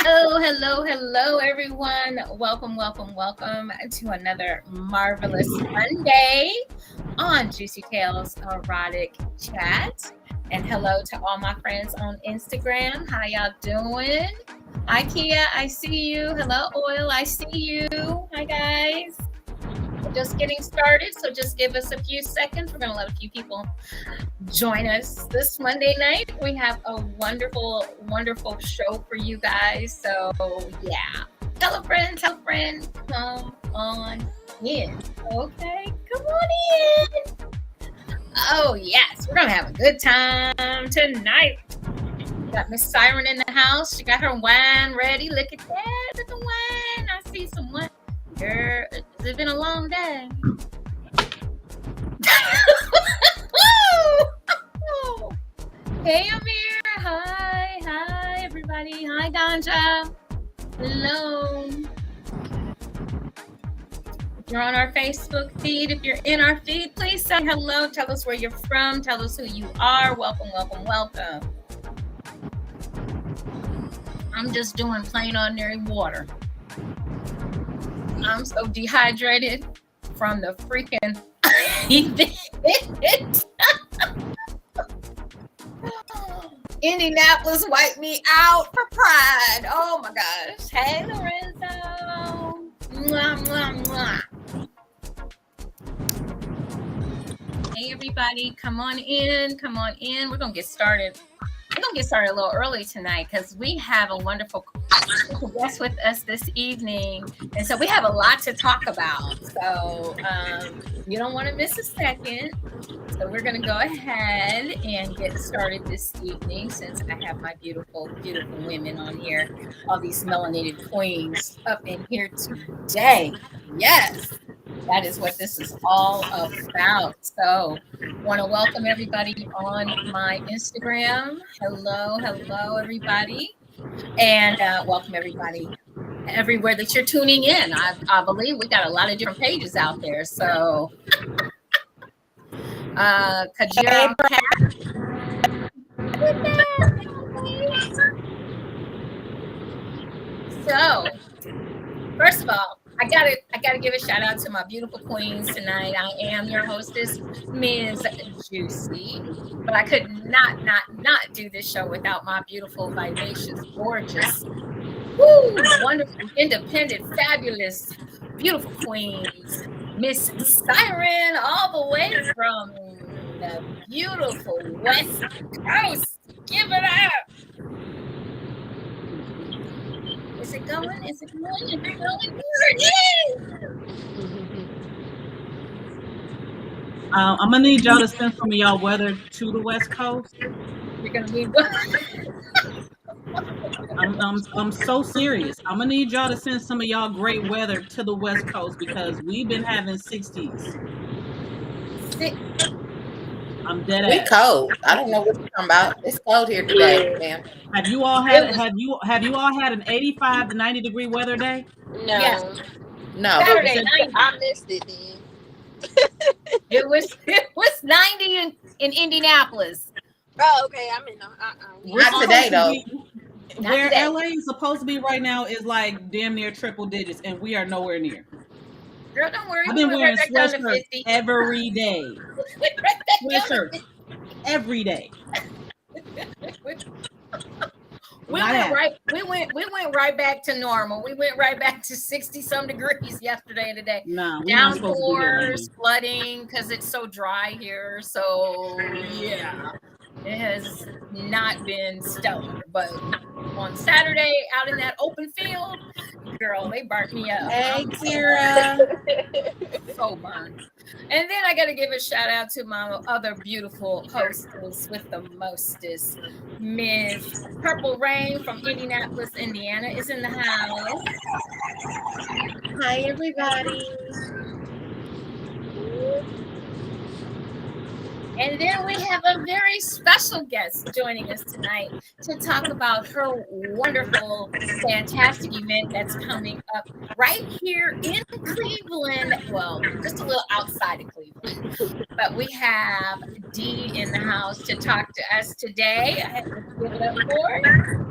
Oh, hello, everyone. Welcome to another marvelous Monday on Juicy Tales Erotic Chat. And hello to all my friends on Instagram. How y'all doing? Hi, Kia. I see you. Hello, Oil. I see you. Hi, guys. We're just getting started, so just give us a few seconds. We're going to let a few people join us this Monday night. We have a wonderful show for you guys. So yeah, tell a friend, come on in. Okay, come on in. Oh yes, we're gonna have a good time tonight. We got Miss Siren in the house. She got her wine ready. Look at that, look at the wine. I see some wine. Girl, it's been a long day. Hey Amir, hi everybody, hi Ganja, hello. If you're on our Facebook feed, if you're in our feed, please say hello, tell us where you're from, tell us who you are, welcome. I'm just doing plain ordinary water. I'm so dehydrated from the freaking event. Indianapolis wiped me out for pride. Oh my gosh. Hey Lorenzo. Mwah, mwah, mwah. Hey everybody, come on in. We're gonna get started. We're gonna get started a little early tonight because we have a wonderful guest with us this evening, and so we have a lot to talk about. So you don't want to miss a second. So we're going to go ahead and get started this evening since I have my beautiful women on here, all these melanated queens up in here today. Yes, that is what this is all about. So I want to welcome everybody on my Instagram. Hello, everybody. And welcome everybody everywhere that you're tuning in. I believe we got a lot of different pages out there. So Kajira, so first of all, I gotta give a shout out to my beautiful queens tonight. I am your hostess, Ms. JewCee, but I could not do this show without my beautiful, vivacious, gorgeous, wonderful, independent, fabulous, beautiful queens, Miss Siren, all the way from the beautiful West Coast. Give it up. Is it going? There it is. I'm gonna need y'all to send some of y'all weather to the West Coast. You're gonna need what? I'm so serious. I'm gonna need y'all to send some of y'all great weather to the West Coast because we've been having 60s. I'm dead We ass. cold. I don't know what you're talking about. It's cold here today, man. Have you all had an 85 to 90 degree weather day? No. Yes. No. Saturday, 90. I missed it then. It was 90 in Indianapolis. Oh, okay. I'm in. Not today, though. Where LA is supposed to be right now is like damn near triple digits, and we are nowhere near. Girl, don't worry. I've been wearing sweatshirts every day. Sweatshirts every day. We went right back to normal. We went right back to 60-some degrees yesterday and today. No, downpours, flooding because it's so dry here. So yeah, it has not been stellar. But on Saturday, out in that open field, girl, they burnt me up. Hey, Kira. So burned. And then I got to give a shout out to my other beautiful hostess with the mostest, Miss Purple Rain from Indianapolis, Indiana, is in the house. Hi, everybody. And then we have a very special guest joining us tonight to talk about her wonderful, fantastic event that's coming up right here in Cleveland. Well, just a little outside of Cleveland. But we have Dee in the house to talk to us today. I have to give it up for her.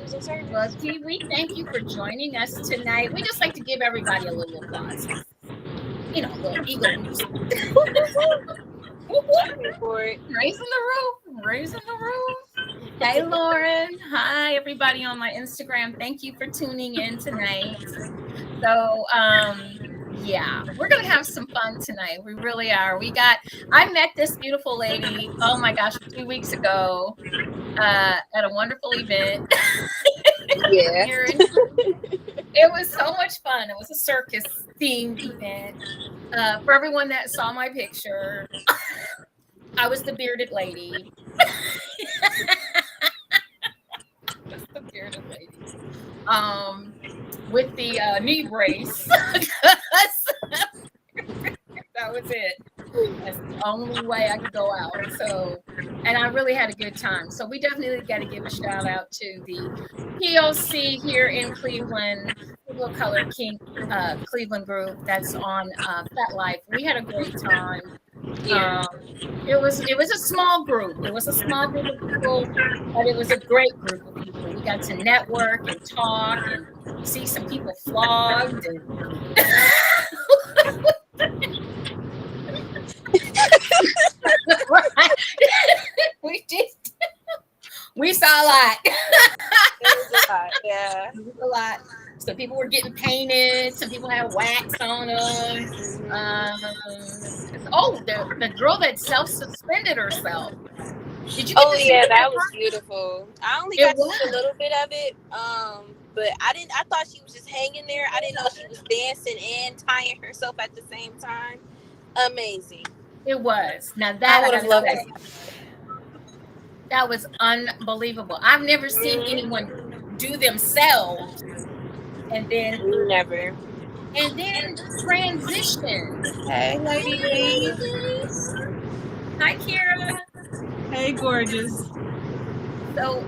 terms of service. Well, T, we thank you for joining us tonight. We just like to give everybody a little applause. You know, a little ego boost. Here for it. Raising the roof. Raising the roof. Hey, Lauren. Hi, everybody on my Instagram. Thank you for tuning in tonight. So, yeah, we're going to have some fun tonight. We really are. I met this beautiful lady, oh my gosh, a few weeks ago at a wonderful event. Yeah. It was so much fun. It was a circus themed event. For everyone that saw my picture, I was the bearded lady. The bearded lady. With the knee brace. That was it. That's the only way I could go out. So, and I really had a good time. So we definitely got to give a shout out to the PLC here in Cleveland, People of Color King Cleveland group that's on Fat Life. We had a great time. Yeah. It was a small group. It was a small group of people, but it was a great group of people. We got to network and talk and see some people flogged and we saw a lot. It was a lot. Yeah. It was a lot. Some people were getting painted. Some people had wax on them. The girl that self-suspended herself. Did you? Oh yeah, that was beautiful. I only got to see a little bit of it. But I thought she was just hanging there. I didn't know she was dancing and tying herself at the same time. Amazing. It was. Now that I would have loved it. That was unbelievable. I've never seen anyone do themselves and then transition. Hey, ladies. Hi, Kira. Hey, gorgeous. So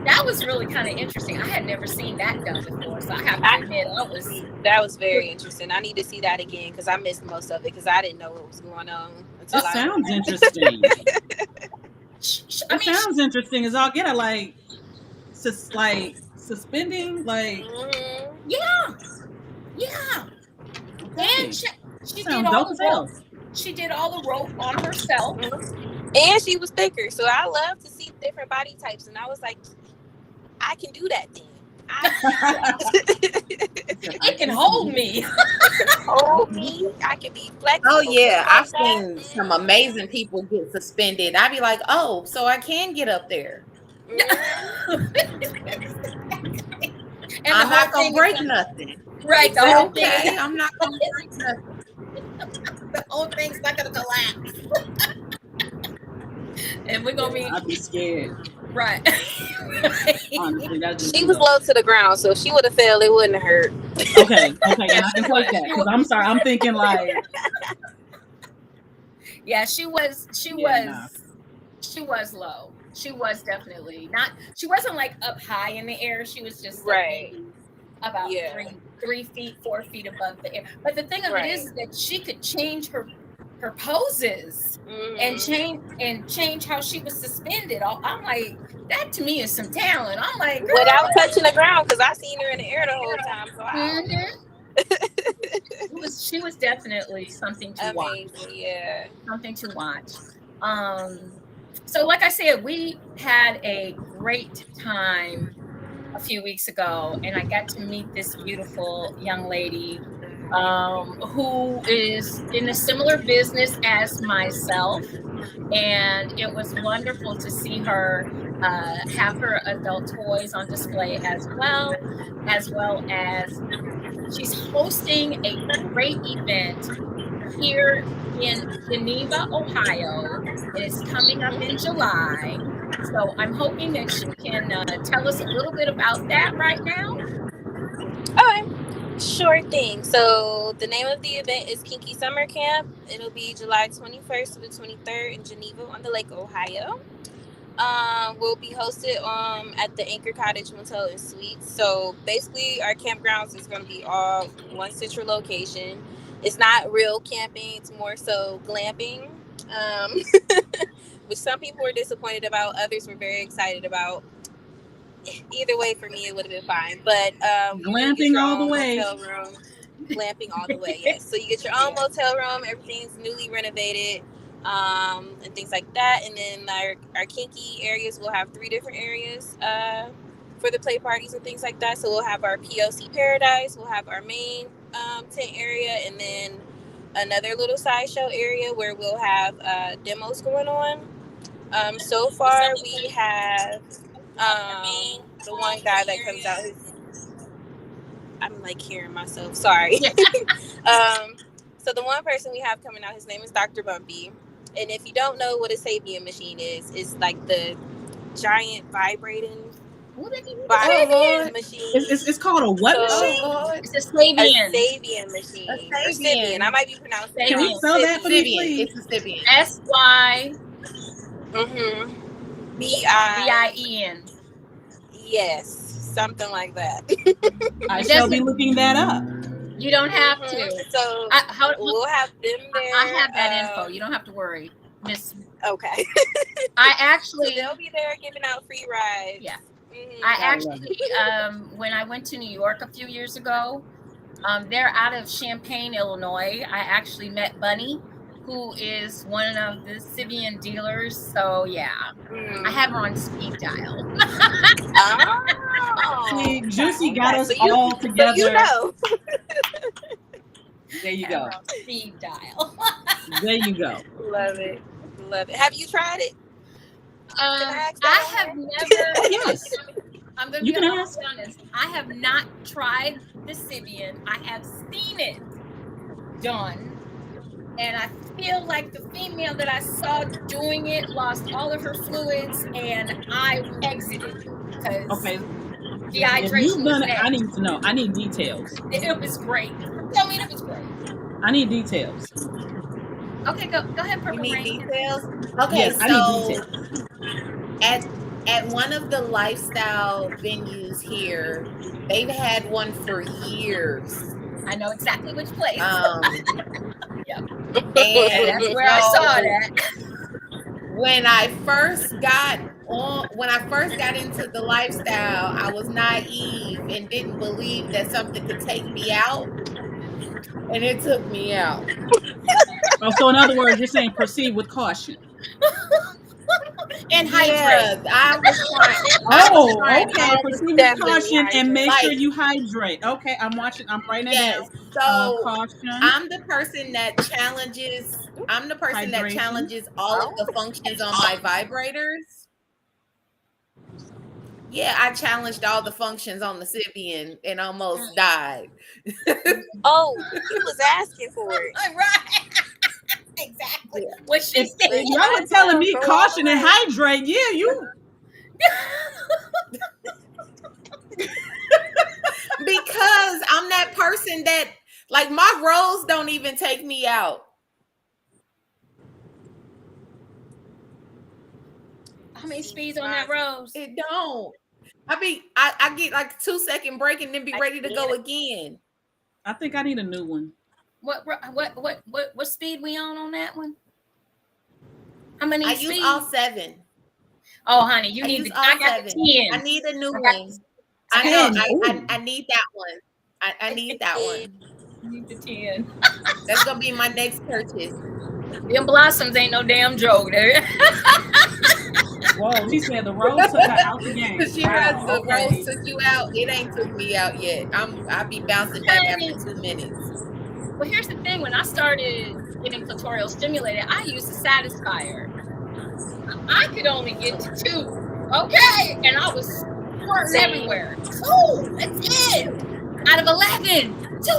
that was really kind of interesting. I had never seen that done before, so I have to admit that was very interesting. I need to see that again because I missed most of it because I didn't know what was going on. That sounds interesting. Sounds interesting. Is all get it like suspending like yeah. And she did all the rope. She did all the rope on herself. And she was thicker. So I love to see different body types. And I was like, I can do that then. It can hold me. I can be flexible. Oh yeah, I've seen some amazing people get suspended. I'd be like, oh, so I can get up there. And I'm not gonna break nothing. Right. Okay, I'm not gonna break nothing. The whole thing's not gonna collapse. And we're gonna I'd be scared. Right. Honestly, she was low to the ground, so if she would have fell, it wouldn't have hurt. Okay, and I can take that because I'm sorry, I'm thinking like. Yeah, she was low. She was definitely not. She wasn't like up high in the air. She was just like about 3 feet, 4 feet above the air. But the thing of it is that she could change her poses and change how she was suspended. I'm like, that to me is some talent. I'm like, girl. Without touching the ground, because I seen her in the air the whole time. So she was definitely something to watch. Yeah, something to watch. So like I said, we had a great time a few weeks ago, and I got to meet this beautiful young lady who is in a similar business as myself, and it was wonderful to see her have her adult toys on display as well as she's hosting a great event here in Geneva, Ohio. It's coming up in July. So I'm hoping that she can tell us a little bit about that right now. Okay, sure thing. So the name of the event is Kinky Summer Camp. It'll be July 21st to the 23rd in Geneva on the Lake, Ohio. We'll be hosted at the Anchor Cottage Motel and Suites. So basically our campgrounds is going to be all one central location. It's not real camping, it's more so glamping, which some people were disappointed about, others were very excited about. either way for me, it would have been fine. But you do get Glamping your all the own way. motel room. Glamping all the way, yes. So you get your own motel room. Everything's newly renovated, and things like that. And then our kinky areas will have 3 different areas for the play parties and things like that. So we'll have our POC Paradise. We'll have our main tent area, and then another little sideshow area where we'll have demos going on. So far we have the one guy that comes out. I'm like hearing myself. Sorry. So the one person we have coming out, his name is Dr. Bumpy. And if you don't know what a Sabian machine is, it's like the giant vibrating machine. It's called a what machine? Lord. It's a Sabian. A Sabian machine. A Or Sabian. Sibian. I might be pronouncing it Can we wrong. spell that for me, Sibian. please? It's a Sibian. SY BIEN. BIEN. Yes, something like that. I shall be looking that up. You don't have to. So we'll have them there. I have that info. You don't have to worry, Miss. Okay. I actually. So they'll be there giving out free rides. Yeah. Mm-hmm. I actually, when I went to New York a few years ago, they're out of Champaign, Illinois. I actually met Bunny, who is one of the Sibian dealers. So yeah, I have her on speed dial. See, JewCee got us all together. So you know. There you go. Speed dial. There you go. Love it. Love it. Have you tried it? I have never. Yes. I'm going to be honest. I have not tried the Sibian. I have seen it done. And I feel like the female that I saw doing it lost all of her fluids, and I exited because dehydration. If you've done it, I need to know. I need details. It was great. Tell me it was great. I need details. Okay, go ahead, Purple You Rain. need details? Okay, Yes, so I need details. at one of the lifestyle venues here, they've had one for years. I know exactly which place. Yep. And that's where I saw that. When I first got into the lifestyle, I was naive and didn't believe that something could take me out, and it took me out. Oh, so in other words, you're saying proceed with caution. And hydrate. I was trying. Okay. Proceed with caution and make sure you hydrate. Okay, I'm watching. I'm writing it down. So caution. I'm the person that challenges. All of the functions on my vibrators. Yeah, I challenged all the functions on the Sibian and almost died. Oh, he was asking for it. Right. Exactly. What she said. Y'all are telling me caution and hydrate. Yeah, you. Because I'm that person that, like, my rolls don't even take me out. How many speeds on that rose? It don't. I get like a 2-second break and then be ready to go again. I think I need a new one. What speed we on that one? How many I speeds? use all 7. Oh, honey, you need all I got 7. 10. I need a new one. I know. I need that one. I need that one. You need the 10. That's gonna be my next purchase. Them blossoms ain't no damn joke, there. Whoa, she said the rose took her out the game. She has the rose took you out. It ain't took me out yet. I'll be bouncing back after 2 minutes. Well, here's the thing. When I started getting clitoral stimulated, I used a satisfier. I could only get to 2. Okay. And I was squirting everywhere. 2. That's it. Out of 11. 2.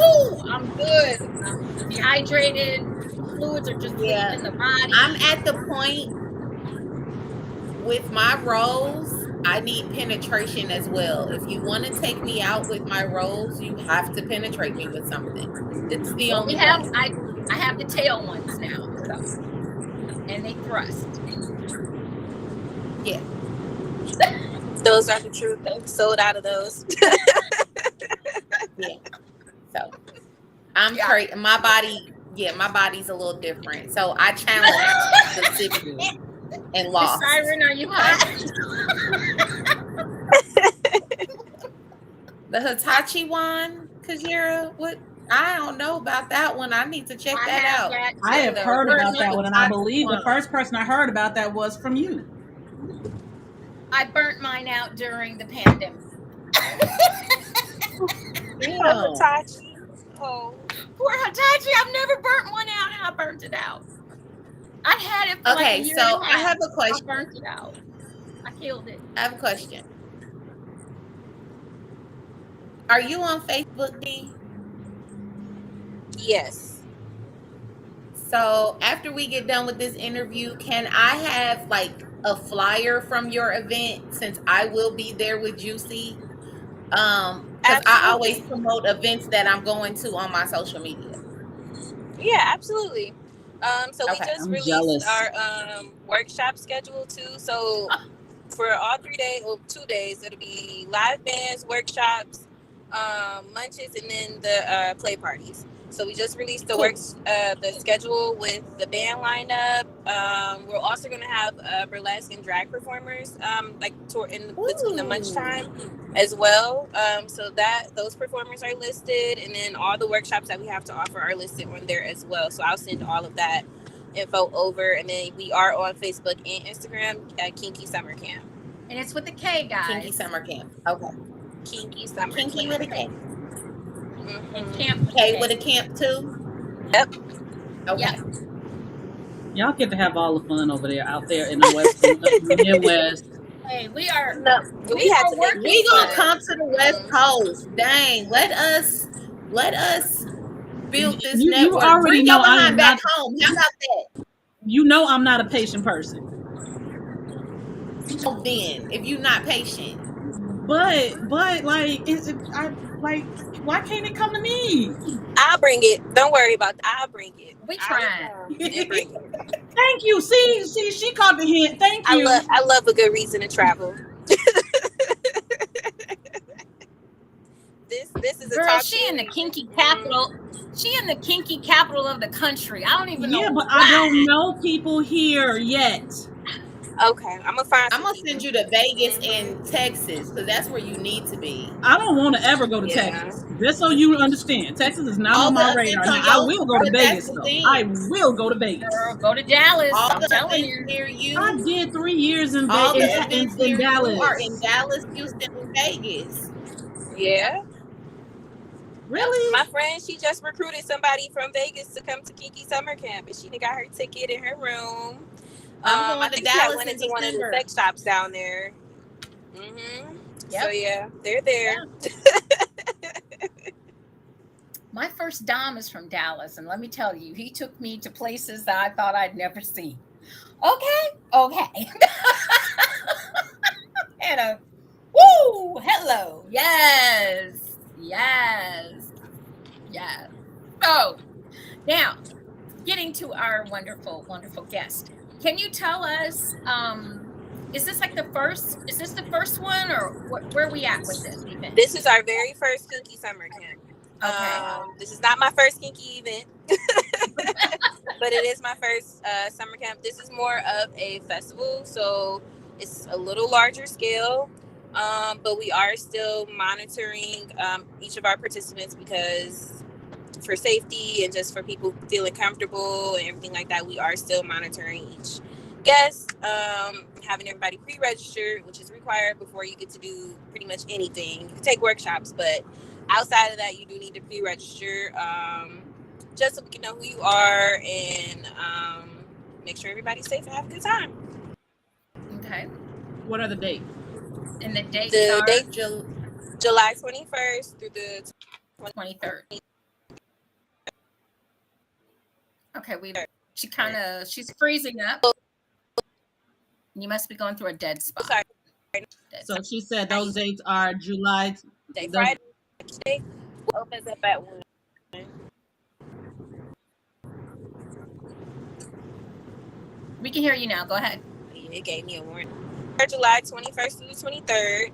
I'm good. I'm dehydrated. Fluids are just leaving the body. I'm at the point with my rolls, I need penetration as well. If you want to take me out with my rolls, you have to penetrate me with something. It's the only I have the tail ones now, so. And they thrust. Yeah. Those are the truth. They've sold out of those. Yeah. So I'm crazy. My body's a little different. So I challenged the Sibian and lost. Siren, are you hot? The Hitachi one, Kajira? What? I don't know about that one. I need to check I that have out. that I have too. heard about Burnt that one, and I Hitachi believe the one. first person I heard about that was from you. I burnt mine out during the pandemic. Damn. Hitachi. Oh. Poor Hitachi, I've never burnt one out, and I burnt it out. I had it for like a Okay, year so and a half. I have a I question. burnt it out. I killed it. I have a question. Are you on Facebook, D? Yes. So after we get done with this interview, can I have like a flyer from your event, since I will be there with JewCee? Because I always Absolutely. promote events that I'm going to on my social media. Yeah, absolutely. So we Okay. just I'm released jealous. our workshop schedule too. So for all 3 days or 2 days, it'll be live bands, workshops, lunches, and then the play parties. So we just released the Cool. the schedule with the band lineup. We're also going to have burlesque and drag performers like in between the lunchtime as well. So that those performers are listed, and then all the workshops that we have to offer are listed on there as well. So I'll send all of that info over, and then we are on Facebook and Instagram at Kinky Summer Camp. And it's with the K, guys. Kinky Summer Camp. Okay. Kinky Summer Kinky Camp. with a K. And camp with K a with a camp too. Yep. Okay. Yep. Y'all get to have all the fun over there, out there in the West, the Midwest. Hey, we are. No, we had to make We gonna it. come to the West Coast. Dang, let us build this You network. already Bring know your I am behind back not. home. How about that? You know I'm not a patient person. So then, if you're not patient, But like, like, why can't it come to me? I'll bring it. Don't worry about that. I'll bring it. We trying. Bring it. Thank you. See, she caught the hint. Thank you. I love a good reason to travel. This is a Girl, talk she in the show. kinky capital. She in the kinky capital of the country. I don't even know. Yeah, but why. I don't know people here yet. Okay, I'm gonna find. I'm gonna send you to Vegas and Texas, because that's where you need to be. I don't want to ever go to Texas. Just so you understand, Texas is not on my radar. Now, I will go to Vegas, though. I will go to Vegas. Girl, go to Dallas. All I'm the telling events you. near you. I did 3 years in All the Vegas, events in near Dallas. you are in Dallas, Houston, and Vegas. Yeah. Really? My friend, she just recruited somebody from Vegas to come to Kinky Summer Camp, and she got her ticket in her room. I'm going to Dallas went in into one of the December. sex shops down there. Mm-hmm. Yep. So yeah, they're there. Yeah. My first dom is from Dallas, and let me tell you, he took me to places that I thought I'd never seen. Okay. And woo, hello, yes. So now, getting to our wonderful guest. Can you tell us, is this the first one, or where are we at with this event? This is our very first Kinky Summer Camp. Okay. This is not my first kinky event, but it is my first summer camp. This is more of a festival, so it's a little larger scale, but we are still monitoring each of our participants, because for safety and just for people feeling comfortable and everything like that, we are still monitoring each guest, having everybody pre-registered, which is required before you get to do pretty much anything. You can take workshops, but outside of that, you do need to pre-register, just so we can know who you are and make sure everybody's safe and have a good time. Okay. What are the dates? And the dates The are date July 21st through the 23rd. Okay, she's freezing up. You must be going through a dead spot. Sorry. So she said those dates are July. Friday opens up at 1. We can hear you now. Go ahead. It gave me a warning. July 21st through the 23rd.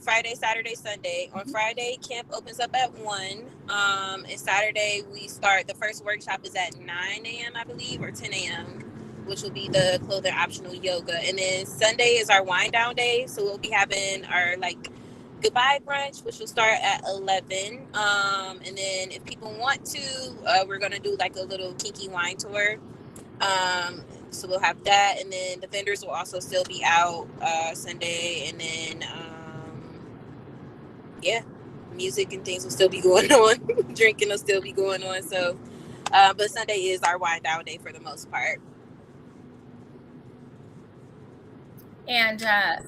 Friday, Saturday, Sunday. On Friday, camp opens up at 1. And Saturday, we start. The first workshop is at 9 a.m., I believe, or 10 a.m., which will be the clothing optional yoga. And then Sunday is our wind down day. So we'll be having our goodbye brunch, which will start at 11. And then if people want to, we're gonna do like a little kinky wine tour. So we'll have that, and then the vendors will also still be out Sunday, and then yeah, music and things will still be going on. Drinking will still be going on. So, but Sunday is our wind down day for the most part. And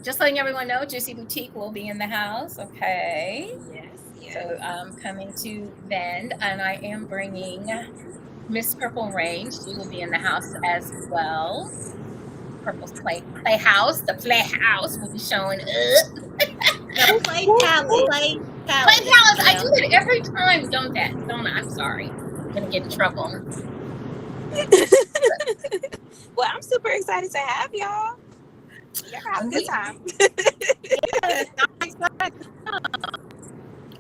just letting everyone know, JewCee Boutique will be in the house. Okay. Yes. So I'm coming to Vend, and I am bringing Miss Purple Rain. She will be in the house as well. Purple's Playhouse. The Playhouse will be showing up. Play Palace. I do it every time, don't I? I'm sorry. I'm gonna get in trouble. Well, I'm super excited to have y'all. You're gonna have a good time.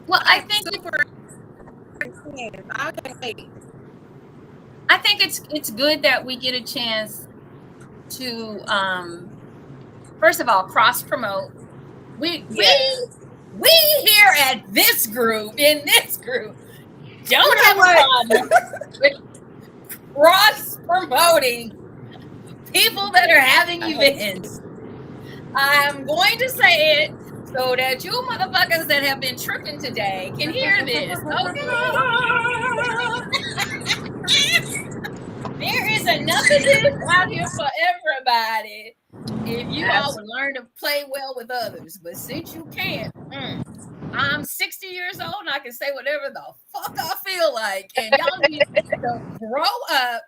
Well, I think it's good that we get a chance to first of all cross promote. We here at this group don't have a problem with cross promoting people that are having events. I'm going to say it so that you motherfuckers that have been tripping today can hear this, okay? There is enough of this out here for everybody if you all would learn to play well with others. But since you can't, I'm 60 years old and I can say whatever the fuck I feel like. And y'all need to grow up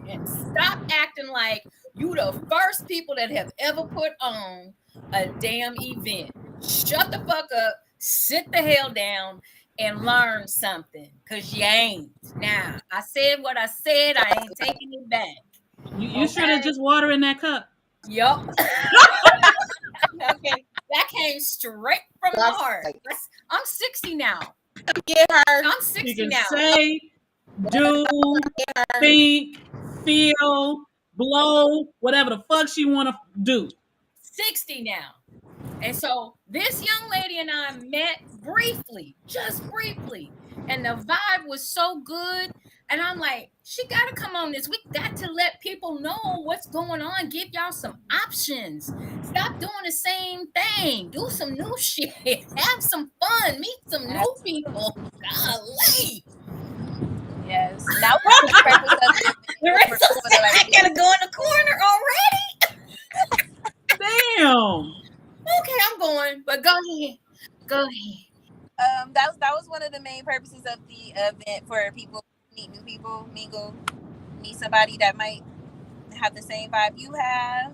and stop acting like you the first people that have ever put on a damn event. Shut the fuck up, sit the hell down, and learn something. Because you ain't. Now, I said what I said. I ain't taking it back. You sure there's just water in that cup? Yup. Okay. That came straight from the heart. I'm 60 now. I'm 60 you can now. Say, do, think, feel, blow, whatever the fuck she want to do. 60 now. And so this young lady and I met just briefly. And the vibe was so good. And I'm like, she got to come on this. We got to let people know what's going on. Give y'all some options. Stop doing the same thing. Do some new shit. Have some fun. Meet some new people. Golly. Yes. Now what's the purpose of it? I gotta go in the corner already. Damn. Okay, I'm going, but go ahead. That was one of the main purposes of the event, for people to meet new people, mingle, meet somebody that might have the same vibe you have,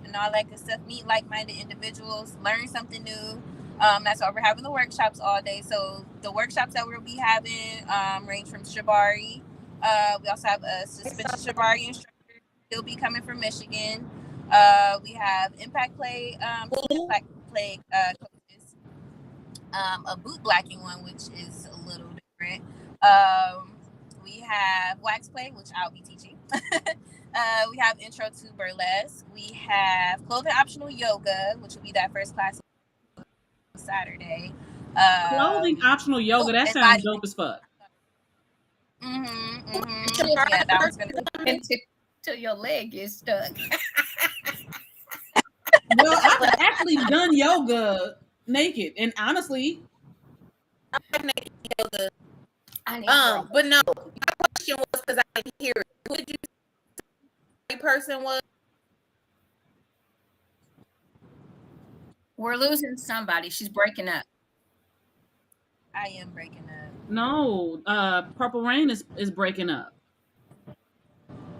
and all that good stuff. Meet like-minded individuals, learn something new. That's why we're having the workshops all day. So the workshops that we'll be having range from shibari. We also have a suspension shibari instructor. He'll be coming from Michigan. We have impact play coaches. A boot blacking one, which is a little different. We have wax play, which I'll be teaching. We have intro to burlesque. We have clothing optional yoga, which will be that first class on Saturday. Clothing optional yoga, that sounds dope as fuck. Yeah, that one's gonna be until your leg is stuck. Well, I've actually done yoga naked, and honestly, naked yoga. But no, my question was, because I didn't hear it. Who did you say the person was? We're losing somebody. She's breaking up. I am breaking up. No, Purple Rain is breaking up.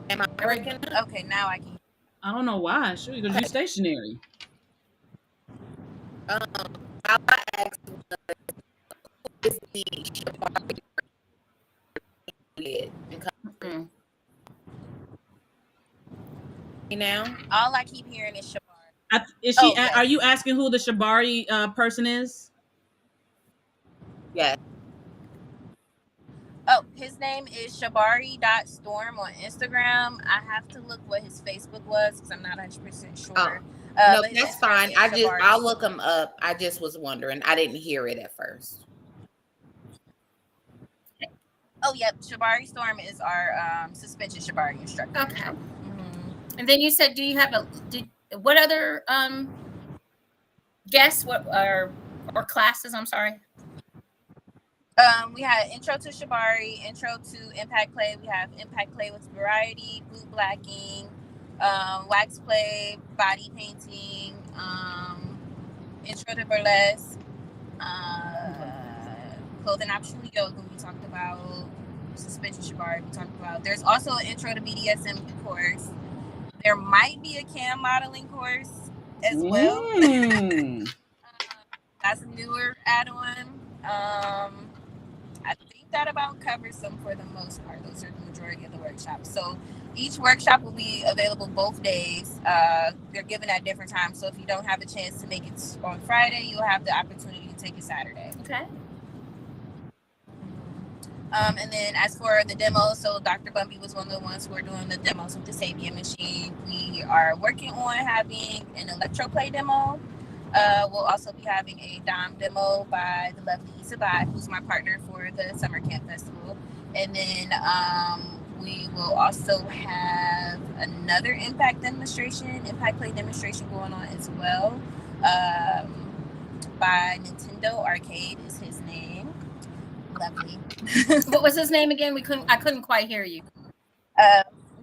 Am I breaking up? Okay, now I can. I don't know why. Sure, because you're stationary. All I asked was, who is the shibari? Now, all I keep hearing is shibari. Is she? Yes. Are you asking who the shibari person is? Yeah. Oh, His name is Shabari.storm on Instagram. I have to look what his Facebook was because I'm not 100% sure. No, but his that's Instagram fine. is I'll Shabari. look him up. I just was wondering. I didn't hear it at first. Oh, yep. Shabari Storm is our suspension Shabari instructor. Okay. And then you said, do you have what other guests or classes? I'm sorry. We had intro to Shibari, intro to impact play. We have impact play with variety, boot blacking, wax play, body painting, intro to burlesque, clothing optional yoga. We talked about suspension Shibari. We talked about. There's also an intro to BDSM course. There might be a cam modeling course as well. That's a newer add-on. I think that about covers them for the most part. Those are the majority of the workshops. So each workshop will be available both days. They're given at different times. So if you don't have a chance to make it on Friday, you'll have the opportunity to take it Saturday. Okay. And then as for the demo, so Dr. Bumpy was one of the ones who are doing the demos with the Sapien machine. We are working on having an electroplay demo. We'll also be having a Dom demo by the lovely Isabai, who's my partner for the Summer Camp Festival. And then we will also have another impact play demonstration going on as well. By Nintendo Arcade is his name. Lovely. What was his name again? I couldn't quite hear you.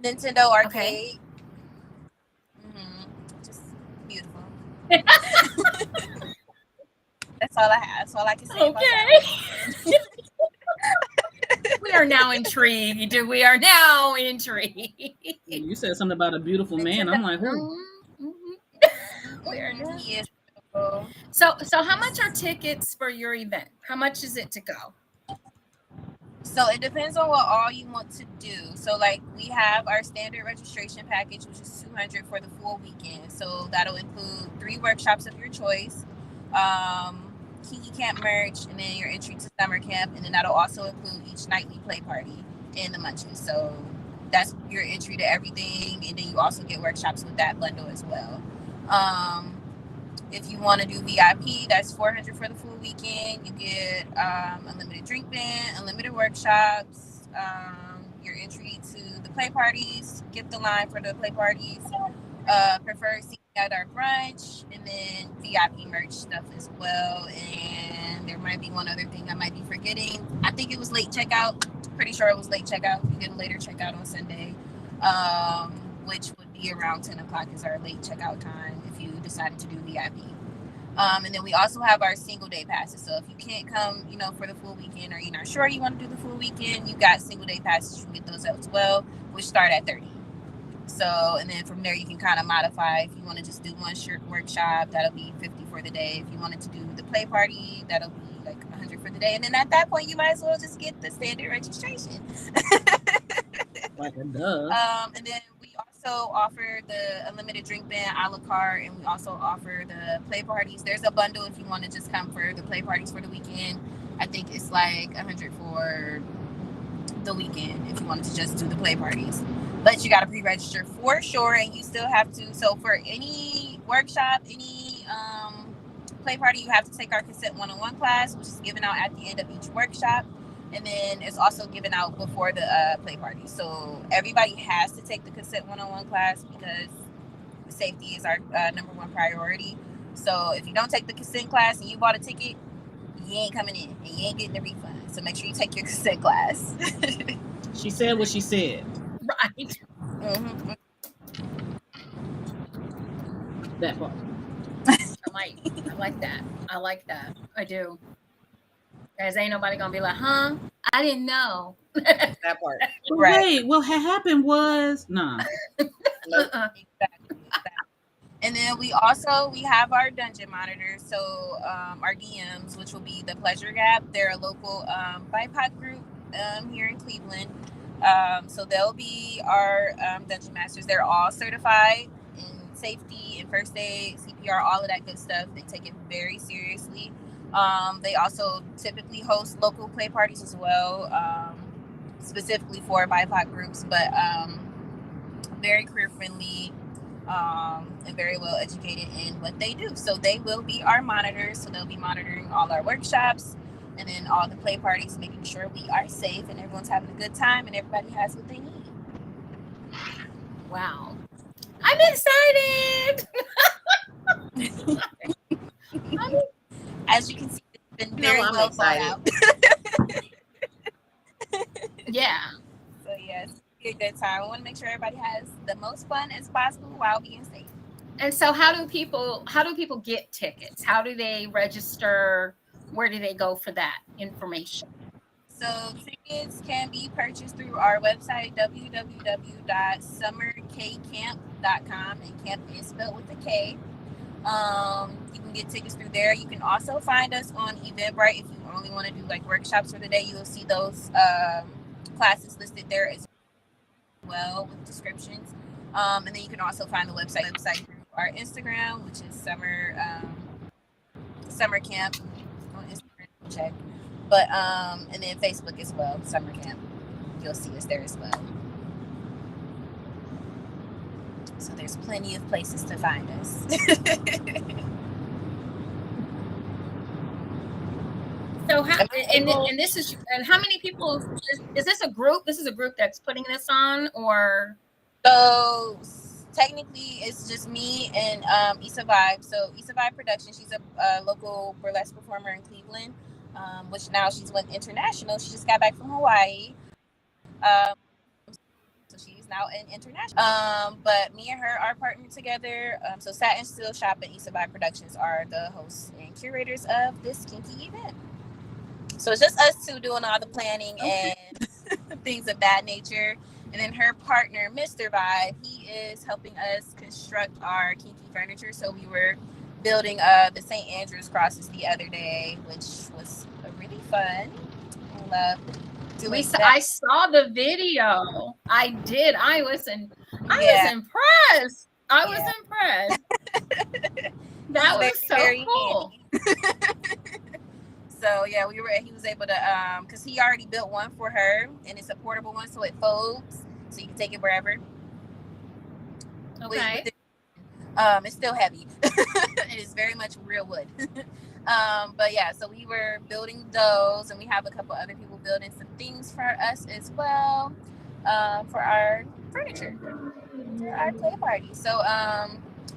Nintendo Arcade. Okay. Just beautiful. That's all I have. That's all I can say. Okay. We are now intrigued. We are now intrigued. You said something about a beautiful man. I'm like, who? We are now. He is beautiful. So how much are tickets for your event? How much is it to go? So it depends on what all you want to do. So like we have our standard registration package, which is $200 for the full weekend. So that'll include 3 workshops of your choice, Kiki Camp merch, and then your entry to summer camp. And then that'll also include each nightly play party and the munchies. So that's your entry to everything. And then you also get workshops with that bundle as well. If you want to do VIP, that's $400 for the full weekend. You get unlimited drink ban, unlimited workshops, your entry to the play parties, gift the line for the play parties, preferred seat at our brunch, and then VIP merch stuff as well. And there might be one other thing I might be forgetting. I think it was late checkout. Pretty sure it was late checkout. You get a later checkout on Sunday, which would be around 10 o'clock is our late checkout time if you decided to do VIP. And then we also have our single day passes. So if you can't come, for the full weekend, or you're not sure you want to do the full weekend, you got single day passes. You can get those as well, which start at $30. So, and then from there you can kind of modify. If you want to just do one workshop, that'll be $50 for the day. If you wanted to do the play party, that'll be like $100 for the day. And then at that point, you might as well just get the standard registration. Like a duh. And then we also offer the unlimited drink ban a la carte, and we also offer the play parties. There's a bundle if you want to just come for the play parties for the weekend. I think it's like $100 for the weekend if you wanted to just do the play parties. But you got to pre-register for sure, and you still have to. So for any workshop, any play party, you have to take our Consent 101 class, which is given out at the end of each workshop. And then it's also given out before the play party. So everybody has to take the Consent 101 class because safety is our number one priority. So if you don't take the consent class and you bought a ticket, you ain't coming in and you ain't getting a refund. So make sure you take your consent class. She said what she said. Right. Mm-hmm. That part. I like that. I like that. I do. Because ain't nobody gonna be like, huh? I didn't know. That part. Right. Hey, what had happened was Exactly. And then we have our dungeon monitors. So our DMs, which will be the Pleasure Gap. They're a local BIPOC group here in Cleveland. So they'll be our dungeon masters. They're all certified in safety and first aid, CPR, all of that good stuff. They take it very seriously. They also typically host local play parties as well. specifically for BIPOC groups, but very career friendly, and very well educated in what they do. So they will be our monitors. So they'll be monitoring all our workshops and then all the play parties, making sure we are safe and everyone's having a good time and everybody has what they need. Wow. I'm excited. As you can see, it's been very I'm well excited. thought out. Yeah. So yes, it'll be a good time. We want to make sure everybody has the most fun as possible while being safe. And so how do people get tickets? How do they register? Where do they go for that information? So tickets can be purchased through our website, www.summerkcamp.com, and camp is spelled with a K. You can get tickets through there. You can also find us on Eventbrite if you only want to do like workshops for the day. You'll see those classes listed there as well with descriptions. And then you can also find the website through our Instagram, which is summer camp on Instagram. Check. But and then Facebook as well, Summer Camp. You'll see us there as well. So there's plenty of places to find us. So how and this is, and how many people is this a group? This is a group that's putting this on, or? So technically it's just me and Issa Vibe. So Issa Vibe Production, she's a local burlesque performer in Cleveland, which now she's went international. She just got back from Hawaii. So she's now in international. But me and her are partnered together. So Satin Steel Shop and Issa Vibe Productions are the hosts and curators of this kinky event. So it's just us two doing all the planning and things of that nature. And then her partner, Mr. Vibe, he is helping us construct our kinky furniture. So we were building the St. Andrew's crosses the other day, which was really fun. I love doing that. I saw the video. I did. I was impressed. I was impressed. That was so cool. So yeah, he was able to because he already built one for her, and it's a portable one, so it folds, so you can take it wherever. Okay. It's still heavy. It is very much real wood. But yeah, so we were building those, and we have a couple other people building some things for us as well, for our furniture, for our play party. So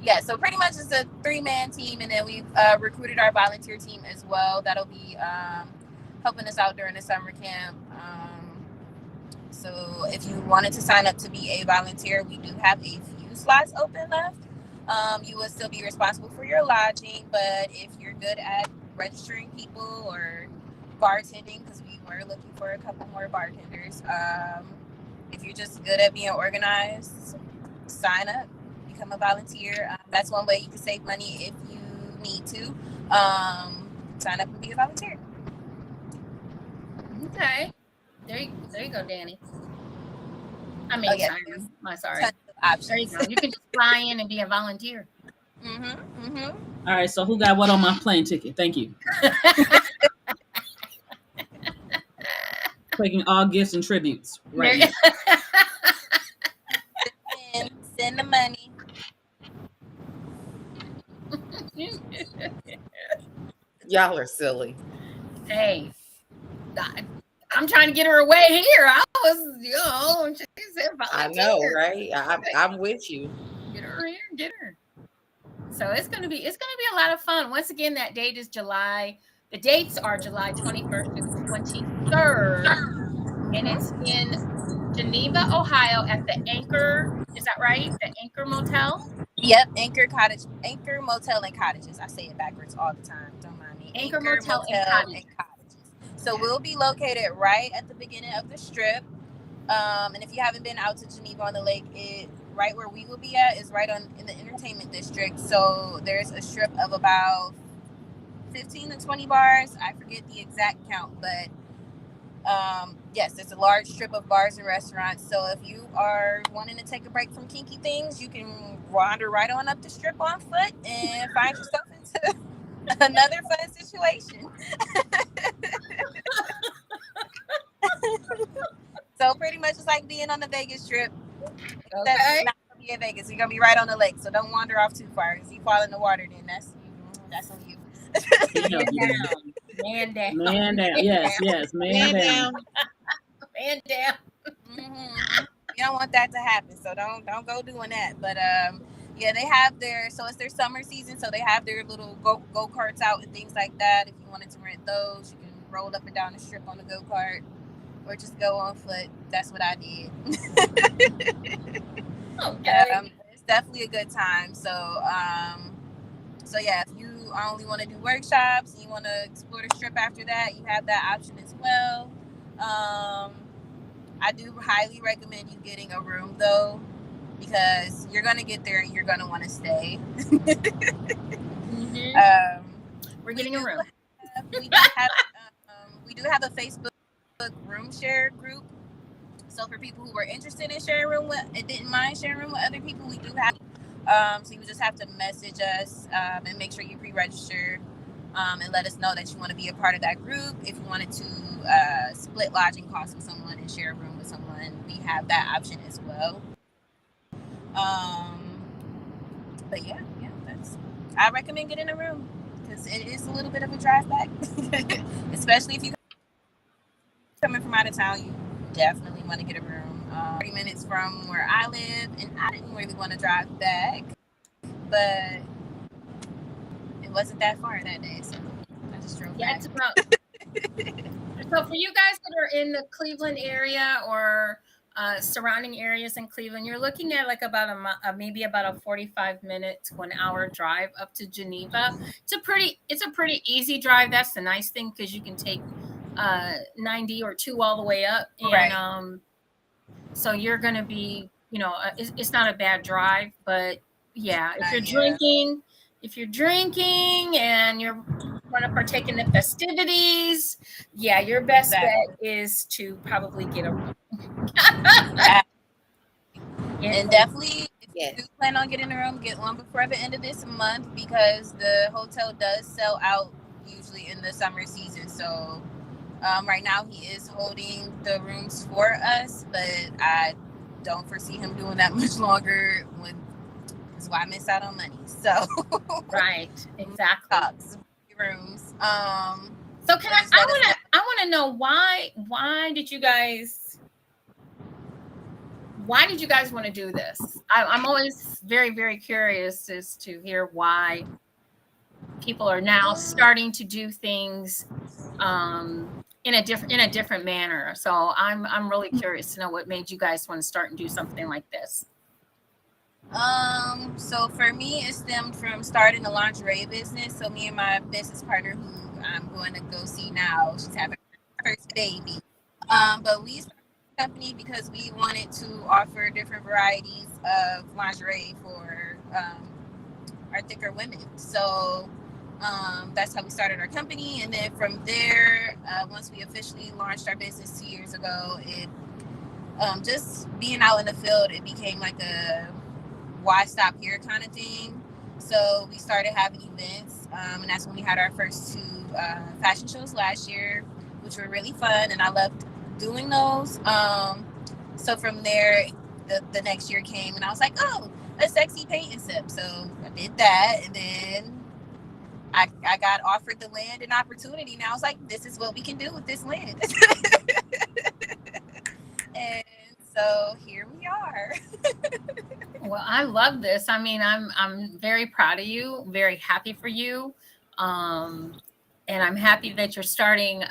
yeah, so pretty much it's a 3-man team, and then we've recruited our volunteer team as well. That'll be helping us out during the summer camp. So if you wanted to sign up to be a volunteer, we do have a few slots open left. You will still be responsible for your lodging, but if you're good at registering people or bartending, because we were looking for a couple more bartenders, if you're just good at being organized, sign up, become a volunteer. That's one way you can save money if you need to. Sign up and be a volunteer. Okay. There you go, Dani. I mean, sorry. There you go. You can just fly in and be a volunteer. All right, so who got what on my plane ticket? Thank you. Taking all gifts and tributes right now. Send the money. Y'all are silly. Hey, I'm trying to get her away here. I was, she said volunteer. I know, right? I'm with you. Get her here, get her. So it's gonna be a lot of fun. Once again, that date is July. The dates are July 21st to 23rd, and it's in Geneva, Ohio, at the Anchor. Is that right? The Anchor Motel. Yep, Anchor Motel and Cottages. I say it backwards all the time. Don't mind me. Anchor Motel and Cottages. So we'll be located right at the beginning of the strip. And if you haven't been out to Geneva on the lake, right where we will be at is right in the entertainment district. So there's a strip of about 15 to 20 bars. I forget the exact count, but yes, it's a large strip of bars and restaurants. So if you are wanting to take a break from kinky things, you can wander right on up the strip on foot and find yourself into another fun situation. So So pretty much it's like being on the Vegas trip. Okay. You're not gonna be in Vegas. You're gonna be right on the lake. So don't wander off too far. If you fall in the water, then that's on you. Man down. Man down. Yes, yes, man down. Man down. Mm-hmm. You don't want that to happen, so don't go doing that. But yeah, they have it's their summer season, so they have their little go karts out and things like that. If you wanted to rent those, you can roll up and down the strip on the go kart, or just go on foot. That's what I did. Okay. It's definitely a good time. So yeah, if you only want to do workshops and you want to explore the strip after that, you have that option as well. I do highly recommend you getting a room though, because you're gonna get there and you're gonna want to stay. Mm-hmm. We're getting a room. We do have a Facebook room share group. So for people who were interested in sharing room with and didn't mind sharing room with other people, we do have. So you just have to message us and make sure you pre-register and let us know that you want to be a part of that group. If you wanted to split lodging costs with someone and share a room with someone, we have that option as well. But yeah, I recommend getting a room because it is a little bit of a drive back, especially if you coming from out of town. You definitely want to get a room. 30 minutes from where I live, and I didn't really want to drive back, but it wasn't that far that day, so I just drove back. It's about. So for you guys that are in the Cleveland area or surrounding areas in Cleveland, you're looking at like about maybe about a 45 minute to 1 hour drive up to Geneva. It's a pretty easy drive. That's the nice thing, because you can take 90 or 2 all the way up, and Right. So you're going to be, it's not a bad drive, but yeah, if you're drinking and you're want to partake in the festivities, yeah, your best bet is to probably get a room. And definitely, if you do plan on getting a room, get one before the end of this month, because the hotel does sell out usually in the summer season. So right now he is holding the rooms for us, but I don't foresee him doing that much longer. Because why miss out on money? So right, exactly. Rooms. So can I want to know why did you guys want to do this? I'm always very, very curious as to hear why people are now starting to do things in a different manner. So I'm really curious to know what made you guys want to start and do something like this. So for me, it stemmed from starting a lingerie business. So me and my business partner, who I'm going to go see now, she's having her first baby. But we started the company because we wanted to offer different varieties of lingerie for our thicker women. So that's how we started our company. And then from there, once we officially launched our business 2 years ago, it just being out in the field, it became like a why stop here kind of thing. So we started having events, and that's when we had our first 2 fashion shows last year, which were really fun, and I loved doing those. So from there, the next year came, and I was like, oh, a sexy paint and sip. So I did that, and then I got offered the land and opportunity, and I was like, this is what we can do with this land. And so here we are. Well, I love this. I mean, I'm very proud of you, very happy for you. And I'm happy that you're starting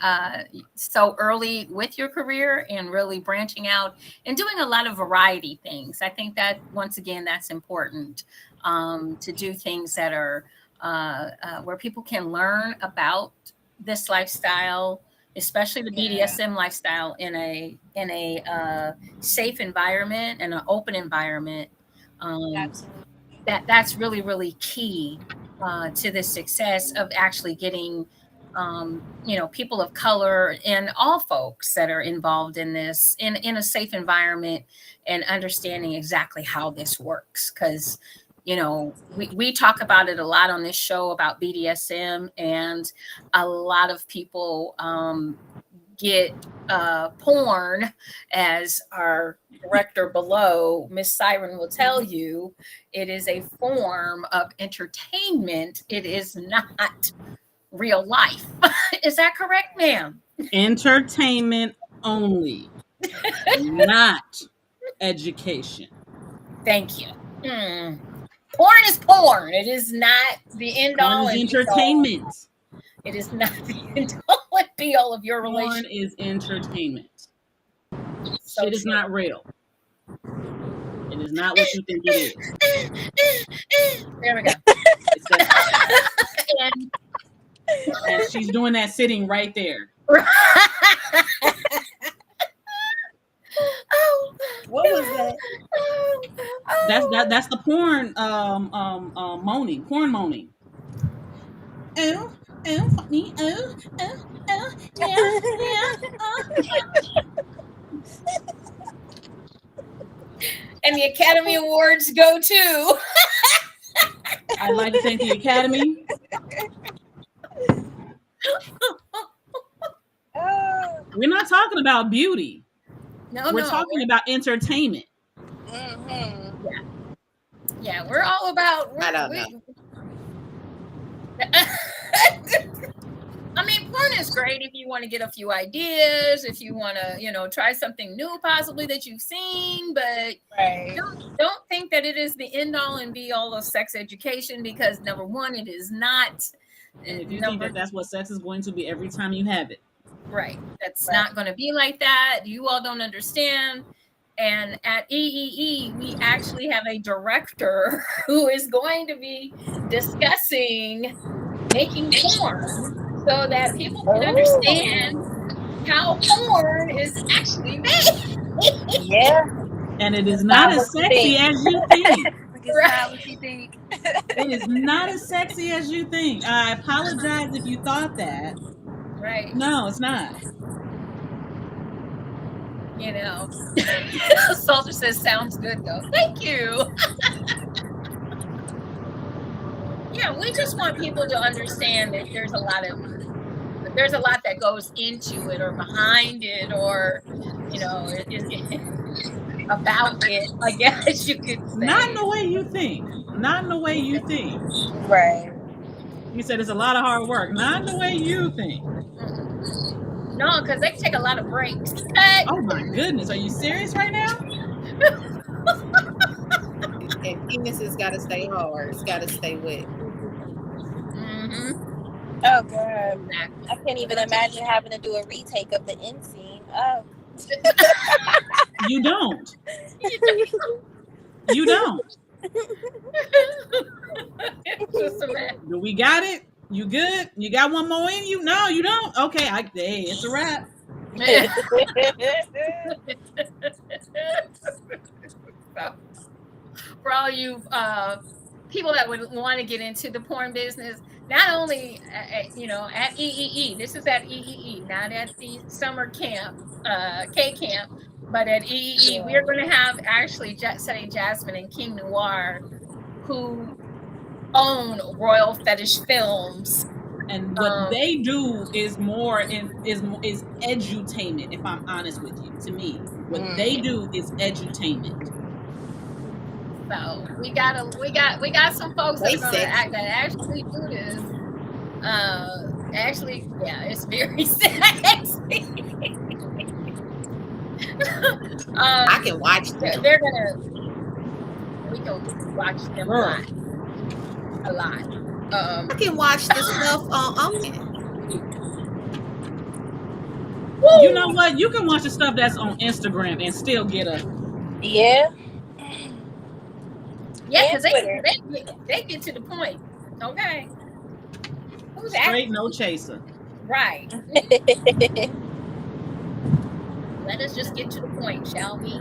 so early with your career and really branching out and doing a lot of variety things. I think that, once again, that's important, to do things that are where people can learn about this lifestyle, especially the BDSM lifestyle, in a safe environment and an open environment. That's really, really key to the success of actually getting people of color and all folks that are involved in this in a safe environment, and understanding exactly how this works. Because we talk about it a lot on this show about BDSM, and a lot of people get porn, as our director below, Miss Siren, will tell you, it is a form of entertainment. It is not real life. Is that correct, ma'am? Entertainment only, not education. Thank you. Porn is porn. It is not the end Porn all is and be all. entertainment. It is not the end all and be all of your Porn relationship. is entertainment. So Shit is true. not real. It is not what you think it is. There we go. It's that- and she's doing that sitting right there. Oh, What was that? That's the porn moaning. Porn moaning. Oh, fuck me. Oh, yeah. And the Academy Awards go to. I'd like to thank the Academy. We're not talking about beauty. No, we're talking about entertainment. Mm-hmm. Yeah, we're all about. I don't know. I mean, porn is great if you want to get a few ideas, if you want to, try something new, possibly that you've seen, but Right. don't think that it is the end all and be all of sex education, because number one, it is not. And if you think that that's what sex is going to be every time you have it, right, that's not going to be like that. You all don't understand. And at EEE, we actually have a director who is going to be discussing making porn so that people can understand how porn is actually made. Yeah. And it is not as sexy as you think. Right. What you think. It is not as sexy as you think. I apologize if you thought that. Right. No, it's not. Salter says, sounds good though. Thank you. Yeah, we just want people to understand that there's a lot that goes into it or behind it, or about it, I guess you could say. Not in the way you think. Not in the way you think. Right. You said it's a lot of hard work. Not in the way you think. No, because they take a lot of breaks. Oh my goodness, are you serious right now? And penis has got to stay hard. It's got to stay wet. Mm-hmm. Oh god, I can't even imagine having to do a retake of the end scene. Oh. You don't. You don't. Do we got it? You good? You got one more in you? No, you don't. Okay, it's a wrap. For all you people that would want to get into the porn business, not only at EEE, this is at EEE, not at the summer camp, K camp, but at EEE, we are going to have actually Sunny Jasmine and King Noir, who own Royal Fetish Films. And what they do is more is edutainment, if I'm honest with you. To me, what they do is edutainment. So we got some folks that actually do this. Actually, yeah, it's very sexy. I can watch them. We can watch them a lot. I can watch the stuff on. You know what? You can watch the stuff that's on Instagram and still get a. Yeah. Yeah, because they get to the point. Okay. Who's straight, no chaser. Right. Let us just get to the point, shall we?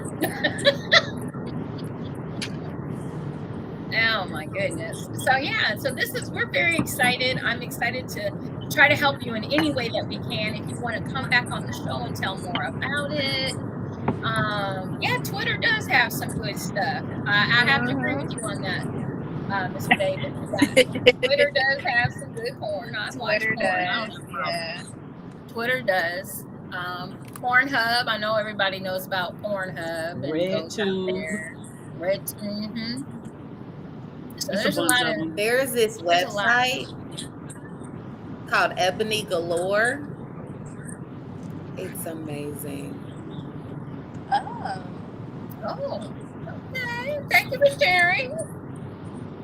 Oh my goodness. So we're very excited. I'm excited to try to help you in any way that we can. If you want to come back on the show and tell more about it. Twitter does have some good stuff. I have to agree with you on that, Mr. David. Twitter does have some good porn. Twitter does. Pornhub. I know everybody knows about Pornhub and goes out RedTube. there. So It's a there's a bunch lot of of them. There's this there's a lot. website called Ebony Galore. It's amazing. Oh, okay. Thank you for sharing.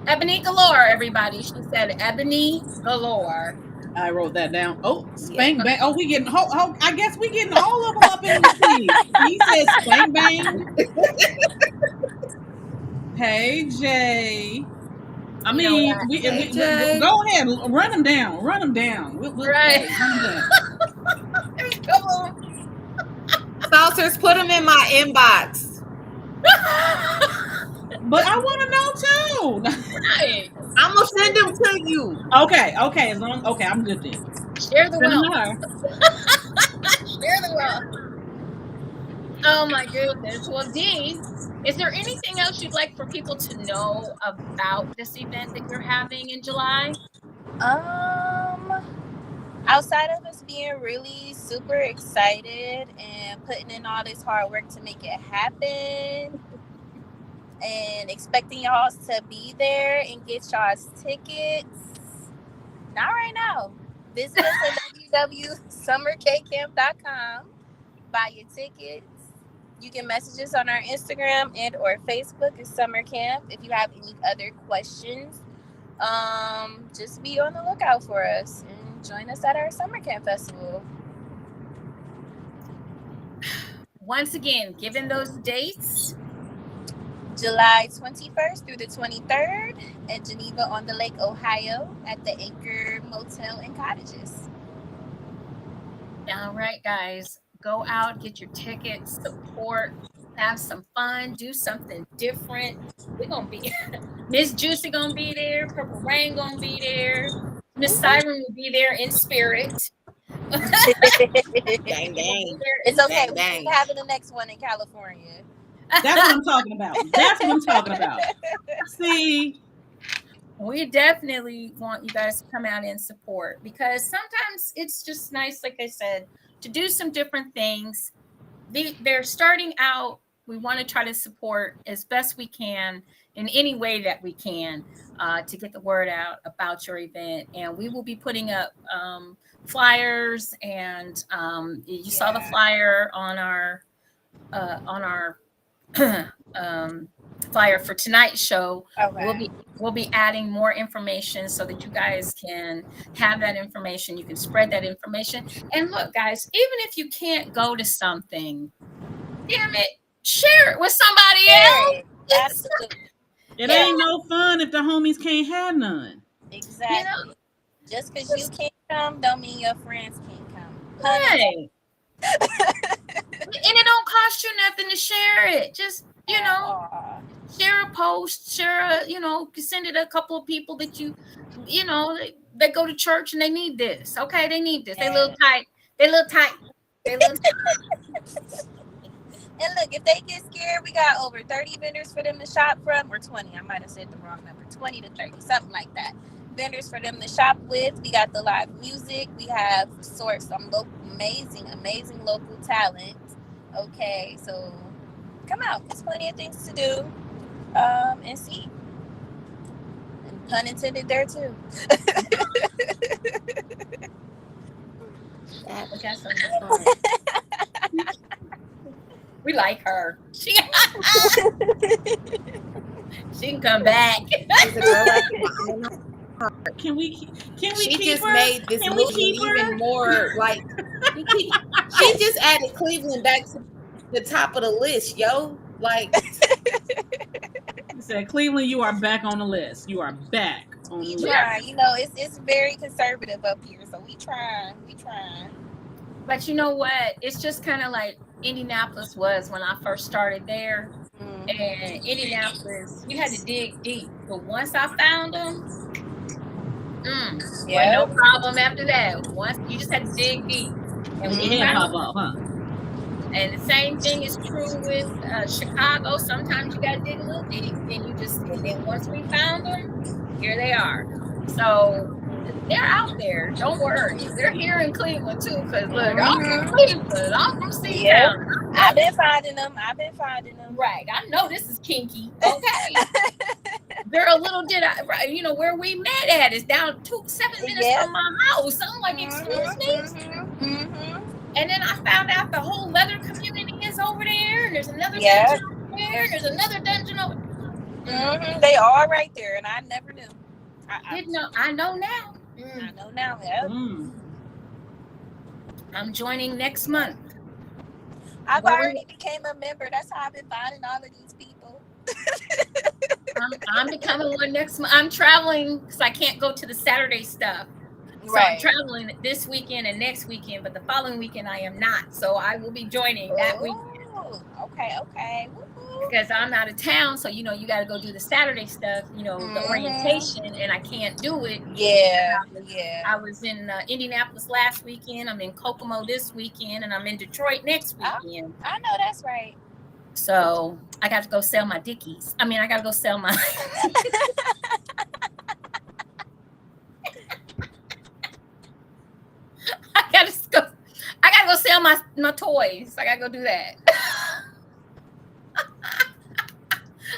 Ebony Galore, everybody. She said Ebony Galore. I wrote that down. Oh, spank bang. Oh, we getting. I guess we getting all of them up in the feed. He said spank bang. Hey Jay. I mean, we go ahead, run them down. Run them down. Right. Run them down. Come on. Saucers, put them in my inbox. But I want to know too. Right. I'm gonna send them to you. Okay. I'm good then. Share the wealth. Share the wealth. Oh my goodness. Well, Dee, is there anything else you'd like for people to know about this event that you're having in July? Outside of us being really super excited and putting in all this hard work to make it happen and expecting y'all to be there and get y'all's tickets, not right now. Visit us at www.summerkcamp.com. Buy your tickets. You can message us on our Instagram and or Facebook at Summer Camp. If you have any other questions, just be on the lookout for us and join us at our Summer Camp Festival. Once again, given those dates, July 21st through the 23rd at Geneva on the Lake, Ohio at the Anchor Motel and Cottages. All right, guys, go out, get your tickets, support, have some fun, do something different. We're going to be, Miss JewCee going to be there, Purple Rain going to be there, Miss Siren will be there in spirit. Dang, dang. It's okay. Dang, dang. We're having the next one in California. That's what I'm talking about. That's what I'm talking about. See, we definitely want you guys to come out and support, because sometimes it's just nice, like I said, to do some different things. They're starting out. We want to try to support as best we can in any way that we can to get the word out about your event. And we will be putting up flyers, and you saw the flyer on our flyer for tonight's show. Okay. We'll be adding more information so that you guys can have that information. You can spread that information. And look, guys, even if you can't go to something, damn it, share it with somebody else. Absolutely. It ain't no fun if the homies can't have none. Exactly. You know? Just because you can't come don't mean your friends can't come. Right. And it don't cost you nothing to share it. Just, share a post, send it to a couple of people that they go to church and they need this. Okay, they need this. They little tight. And look, if they get scared, we got over 30 vendors for them to shop from, or 20. I might have said the wrong number. 20 to 30, something like that. Vendors for them to shop with. We got the live music. We have some amazing local talent. Okay, so come out. There's plenty of things to do and see. And pun intended there too. We like her. She can come back. Can we she keep just her? made this movie even more like she just added Cleveland back to the top of the list, yo. Like you said, Cleveland, you are back on the list. You are back on the list. It's very conservative up here, so we trying. But you know what? It's just kind of like Indianapolis was when I first started there. And Indianapolis, you had to dig deep. But once I found them, no problem after that. Once you just had to dig deep. And when you pop up, huh? And the same thing is true with Chicago. Sometimes you gotta dig a little deep. And then once we found them, here they are. So they're out there. Don't worry. They're here in Cleveland too. Cause look, I'm from Cleveland. I'm from C-Town. I've been finding them. Right. I know this is kinky. Okay. Girl, little did I, right, you know, where we met at is down 7 minutes from my house. I'm like, excuse me? And then I found out the whole leather community is over there, and there's another dungeon over there, and there's another dungeon over there. They are right there, and I never knew. I know now. I know now. Yeah. I'm joining next month. I've already became a member. That's how I've been finding all of these people. I'm becoming one next month. I'm traveling because I can't go to the Saturday stuff. So I'm traveling this weekend and next weekend, but the following weekend I am not. So I will be joining that weekend. Okay. Because I'm out of town, so you know you got to go do the Saturday stuff, you know, the orientation, and I can't do it. I was in Indianapolis last weekend. I'm in Kokomo this weekend, and I'm in Detroit next weekend. I know that's right. So I got to go sell my Dickies. I mean, I got to go sell my. I gotta go sell my toys. I gotta go do that.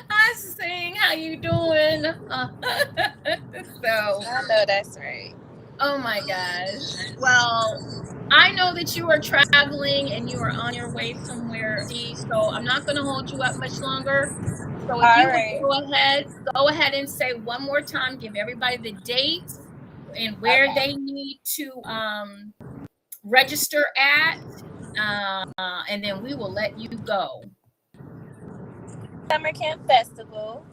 Hi, Sing. How you doing? So I know that's right. Oh my gosh. Well, I know that you are traveling and you are on your way somewhere. So I'm not going to hold you up much longer. So if you would go ahead and say one more time, give everybody the dates and where they need to register at, and then we will let you go. Summer Camp Festival.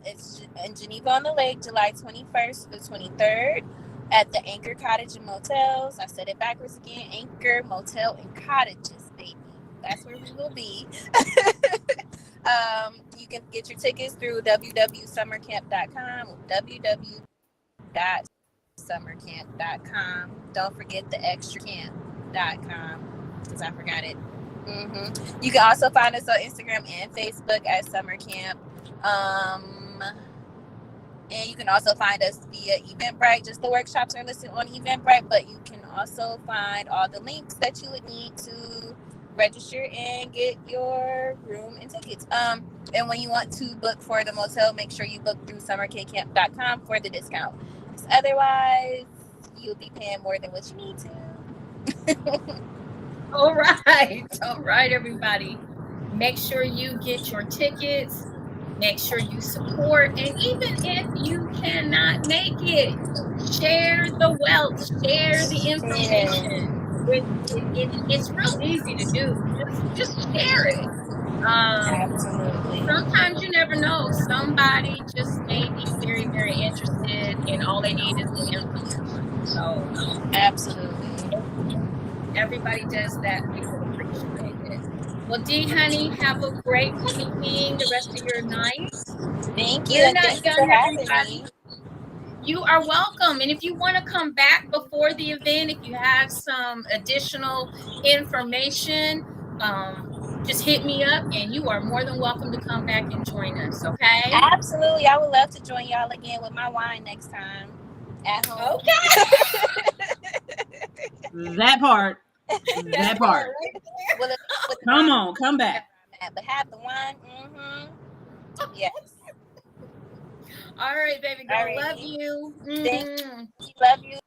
It's in Geneva on the Lake, July 21st to the 23rd at the Anchor Cottage and Motels. I said it backwards again. Anchor, Motel, and Cottages, baby. That's where we will be. You can get your tickets through www.summercamp.com, www.summercamp.com. Don't forget the extracamp.com because I forgot it. You can also find us on Instagram and Facebook at Summer Camp. And you can also find us via Eventbrite. Just the workshops are listed on Eventbrite, but you can also find all the links that you would need to register and get your room and tickets. And when you want to book for the motel, make sure you book through summerkcamp.com for the discount. Otherwise, you'll be paying more than what you need to. All right, everybody. Make sure you get your tickets. Make sure you support. And even if you cannot make it, share the wealth, share the information. It's real easy to do. Just share it. Absolutely. Sometimes you never know. Somebody just may be very, very interested, and all they need is the information. So, absolutely. Everybody does that. We will appreciate it. Well, D, honey, have a great evening, the rest of your night. Thank you. You're not done, everybody. You are welcome. And if you want to come back before the event, if you have some additional information, just hit me up and you are more than welcome to come back and join us, okay? Absolutely. I would love to join y'all again with my wine next time at home. Okay. That part. Well, come on, come back. But have the wine. Yes. All right, baby girl. Alrighty. Love you. Love you.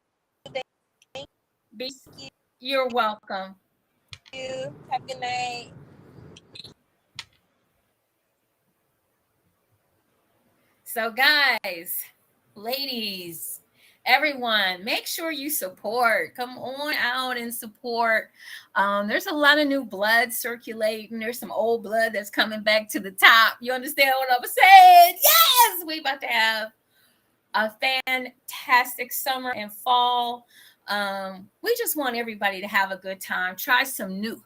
You're welcome. Thank you. Have a good night. So, guys, ladies, everyone, make sure you support. Come on out and support. There's a lot of new blood circulating. There's some old blood that's coming back to the top. You understand what I'm saying? Yes, we about to have a fantastic summer and fall. We just want everybody to have a good time. Try some new.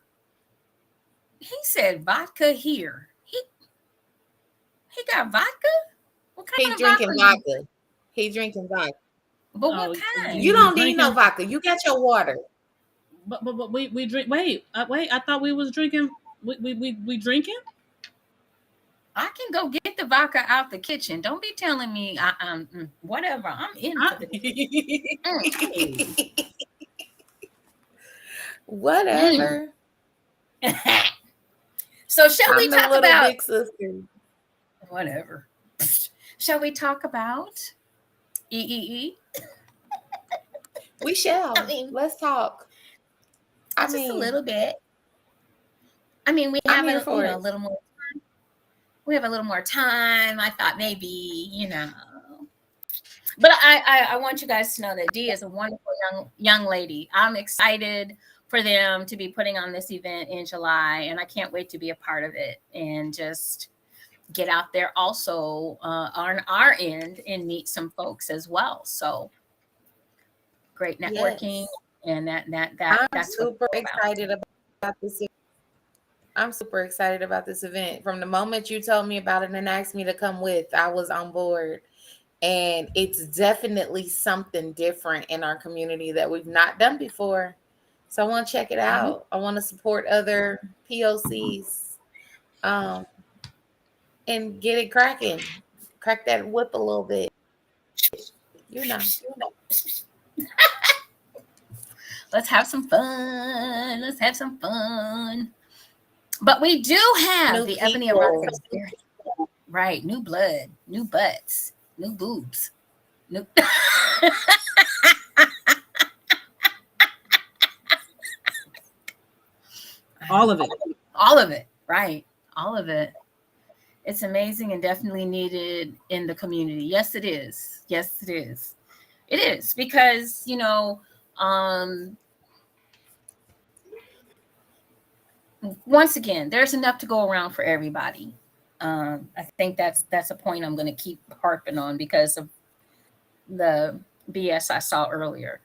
He said vodka here. He got vodka? What kind of drinking vodka? He's drinking vodka. But what kind? You don't need no vodka. You got your water. But we drink. Wait. I thought we was drinking. We drinking. I can go get the vodka out the kitchen. Don't be telling me whatever. I'm into the Whatever. So shall we I'm the talk little about big sister. whatever? Shall we talk about EEE? We shall. I mean, Let's talk. just a little bit. I mean, we have I'm here for a little more time. We have a little more time. I thought maybe, but I want you guys to know that Dee is a wonderful young lady. I'm excited for them to be putting on this event in July, and I can't wait to be a part of it and just get out there also on our end and meet some folks as well. So great networking, and that's super excited about this. I'm super excited about this event. From the moment you told me about it and asked me to come with, I was on board. And it's definitely something different in our community that we've not done before. So I want to check it out. I want to support other POCs and get it cracking. Crack that whip a little bit. You know. Let's have some fun. Let's have some fun. But we do have New the people. Ebony Erotic experience. Right. New blood, new butts, new boobs. New All of it. All of it. Right. All of it. It's amazing and definitely needed in the community. Yes, it is. Yes, it is. It is because, once again, there's enough to go around for everybody. I think that's a point I'm going to keep harping on because of the BS I saw earlier.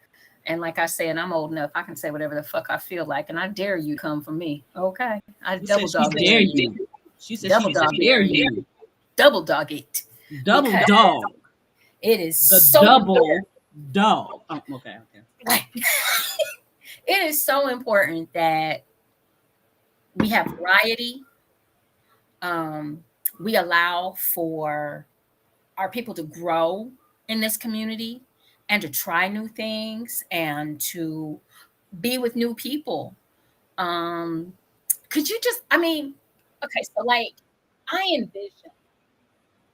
And like I said, I'm old enough. I can say whatever the fuck I feel like, and I dare you come for me. Okay, I double dog dare you. She said double she dog dare you. Double dog it. Double dog. It is the so double dog. Oh, okay. It is so important that we have variety. We allow for our people to grow in this community and to try new things and to be with new people. Could you just, okay, so like I envision,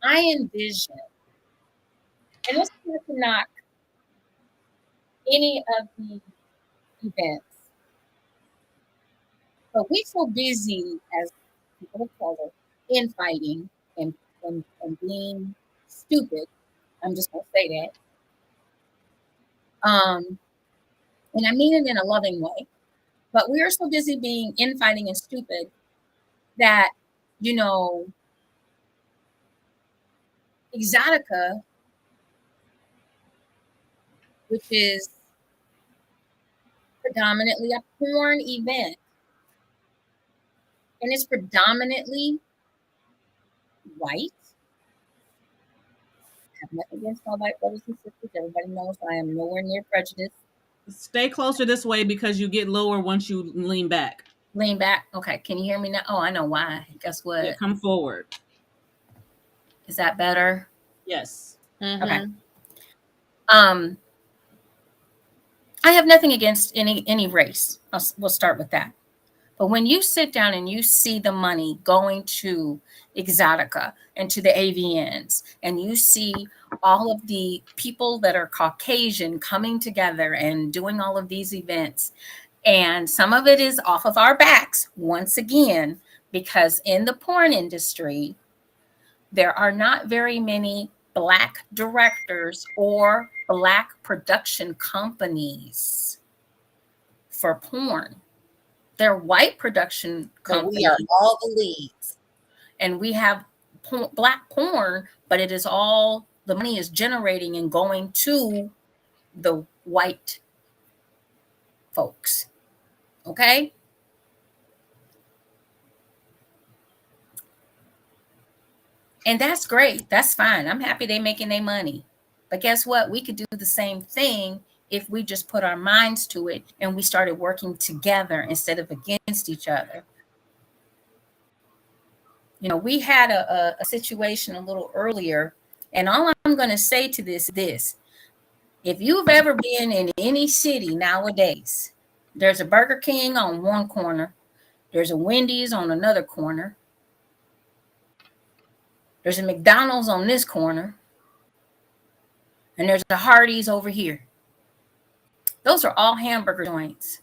and this is not to knock any of the events, but we so busy as people of color infighting and being stupid. I'm just gonna say that. And I mean it in a loving way. But we are so busy being infighting and stupid that, Exotica, which is predominantly a porn event, and it's predominantly white. I have nothing against my white brothers and sisters. Everybody knows I am nowhere near prejudiced. Stay closer this way because you get lower once you lean back. Lean back. Okay, can you hear me now? Oh, I know why. Guess what? Yeah, come forward. Is that better? Yes. Mm-hmm. Okay. I have nothing against any race. We'll start with that. But when you sit down and you see the money going to Exotica and to the AVNs, and you see all of the people that are Caucasian coming together and doing all of these events, and some of it is off of our backs, once again, because in the porn industry, there are not very many Black directors or Black production companies for porn. They're white production companies. We are all the leads. And we have Black porn, but it is all, the money is generating and going to the white folks. Okay? And that's great. That's fine. I'm happy they're making their money. But guess what? We could do the same thing if we just put our minds to it and we started working together instead of against each other. We had a situation a little earlier, and all I'm going to say to this: if you've ever been in any city nowadays, there's a Burger King on one corner, there's a Wendy's on another corner, there's a McDonald's on this corner, and there's a Hardee's over here. Those are all hamburger joints.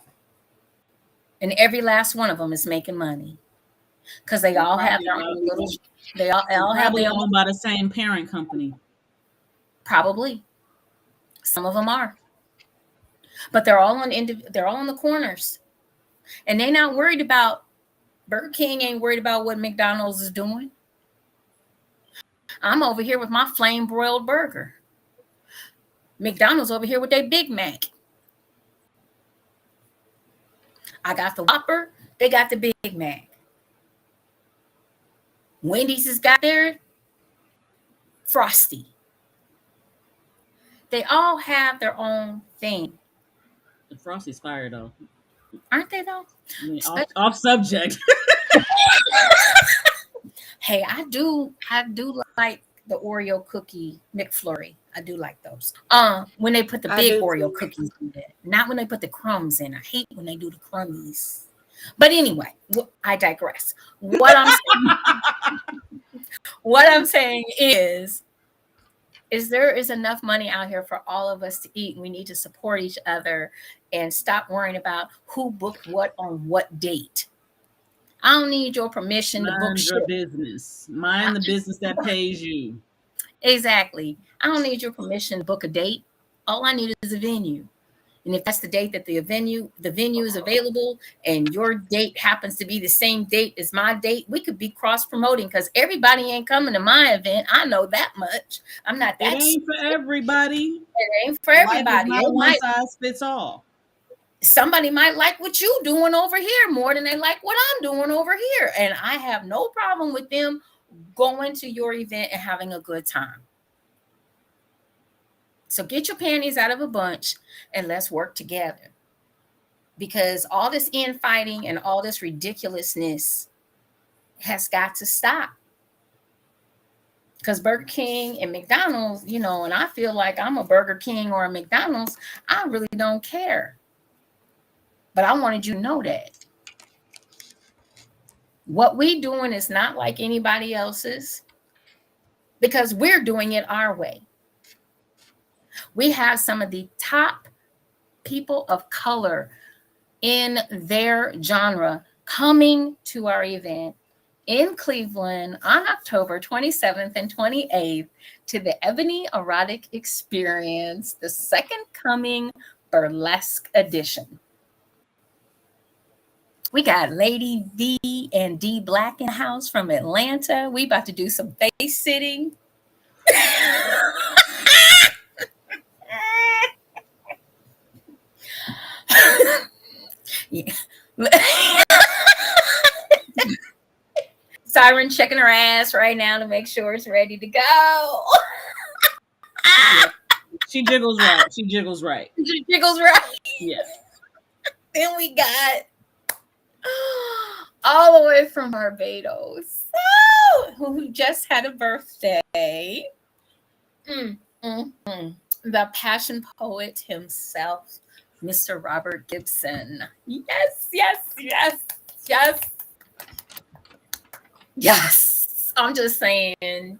And every last one of them is making money because they all have their own little. They all have Probably their own. owned by the same parent company. Probably, some of them are, but they're all on. They're all on the corners, and they're not worried about. Burger King ain't worried about what McDonald's is doing. I'm over here with my flame broiled burger. McDonald's over here with their Big Mac. I got the Whopper. They got the Big Mac. Wendy's has got their Frosty. They all have their own thing. The Frosty's fire though. Aren't they though? I mean, off subject. Hey, I do like the Oreo cookie McFlurry. I do like those. When they put the big Oreo cookies in it, not when they put the crumbs in. I hate when they do the crummies. But anyway, I digress. What I'm saying is there is enough money out here for all of us to eat. We need to support each other and stop worrying about who booked what on what date. I don't need your permission to book Mind your shit. business. Mind the business that pays you. Exactly. I don't need your permission to book a date. All I need is a venue. And if that's the date that the venue is available and your date happens to be the same date as my date, we could be cross-promoting because everybody ain't coming to my event. I know that much. I'm not that. It ain't for everybody. It ain't for everybody. Life is not one size fits all. Somebody might like what you doing over here more than they like what I'm doing over here. And I have no problem with them going to your event and having a good time. So get your panties out of a bunch and let's work together. Because all this infighting and all this ridiculousness has got to stop. Because Burger King and McDonald's, and I feel like I'm a Burger King or a McDonald's, I really don't care. But I wanted you to know that. What we doing is not like anybody else's because we're doing it our way. We have some of the top people of color in their genre coming to our event in Cleveland on October 27th and 28th to the Ebony Erotic Experience, the second coming burlesque edition. We got Lady V and D Black in the house from Atlanta. We about to do some face sitting. Yeah. Siren checking her ass right now to make sure it's ready to go. Yeah. She jiggles right. She jiggles right. She jiggles right. Yeah. Then we got all the way from Barbados, who just had a birthday. The passion poet himself, Mr. Robert Gibson. Yes, yes, yes, yes. Yes. I'm just saying,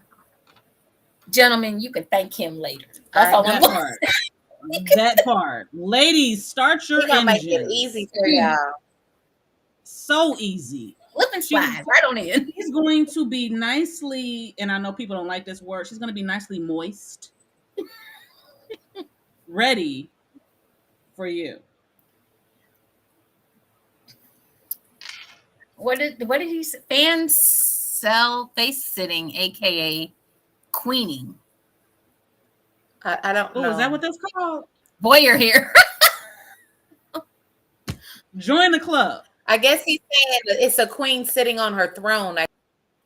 gentlemen, you can thank him later. That's all I'm going to say. That part. Ladies, start your engine. Make it easy for y'all. So easy. Flip and slide right on in. He's going to be nicely, and I know people don't like this word, she's going to be nicely moist. Ready for you. What did he say? Fan cell face sitting, aka queening. I don't know. Oh, is that what that's called? Boy, you're here. Join the club. I guess he's saying that it's a queen sitting on her throne. I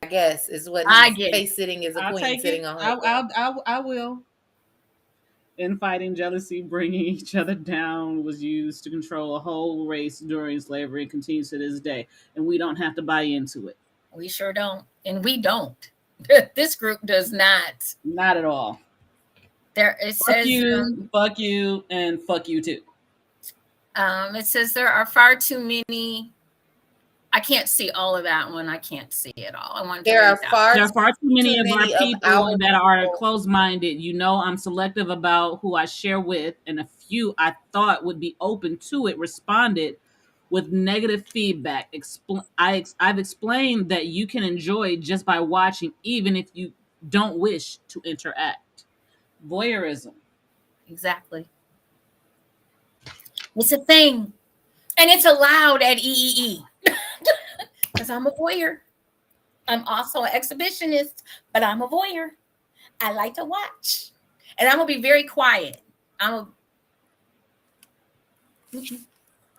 guess is what face sitting is. A queen sitting on her throne. I will. Infighting, jealousy, bringing each other down was used to control a whole race during slavery and continues to this day. And we don't have to buy into it. We sure don't. and we don't. This group does not. Not at all. There it says fuck you, and fuck you too. It says there are far too many. I can't see all of that one. I can't see it all. I want There are far too many of our people that are people. closed-minded. You know, I'm selective about who I share with, and a few I thought would be open to it responded with negative feedback. I've explained that you can enjoy just by watching, even if you don't wish to interact. Voyeurism. Exactly. It's a thing, and it's allowed at EEE. Because I'm a voyeur. I'm also an exhibitionist, but I'm a voyeur. I like to watch. And I'm going to be very quiet. I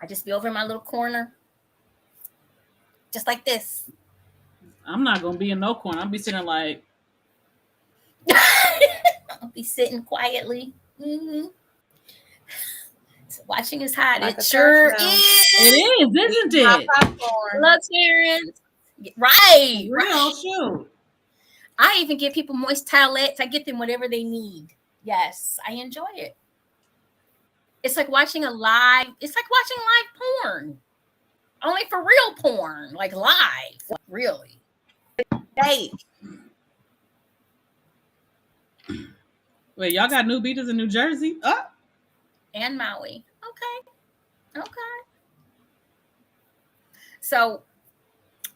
just be over in my little corner. Just like this. I'm not going to be in no corner. I'll be sitting like. I'll be sitting quietly. Mm-hmm. So watching is hot. Like it sure is. It is, isn't it? Love Terrence. Right. Real shoot. I even give people moist towelettes. I get them whatever they need. Yes, I enjoy it. It's like watching live porn. Only for real porn. Like live. Really. Hey. Wait, y'all got new beaters in New Jersey? Oh. And Maui. Okay. So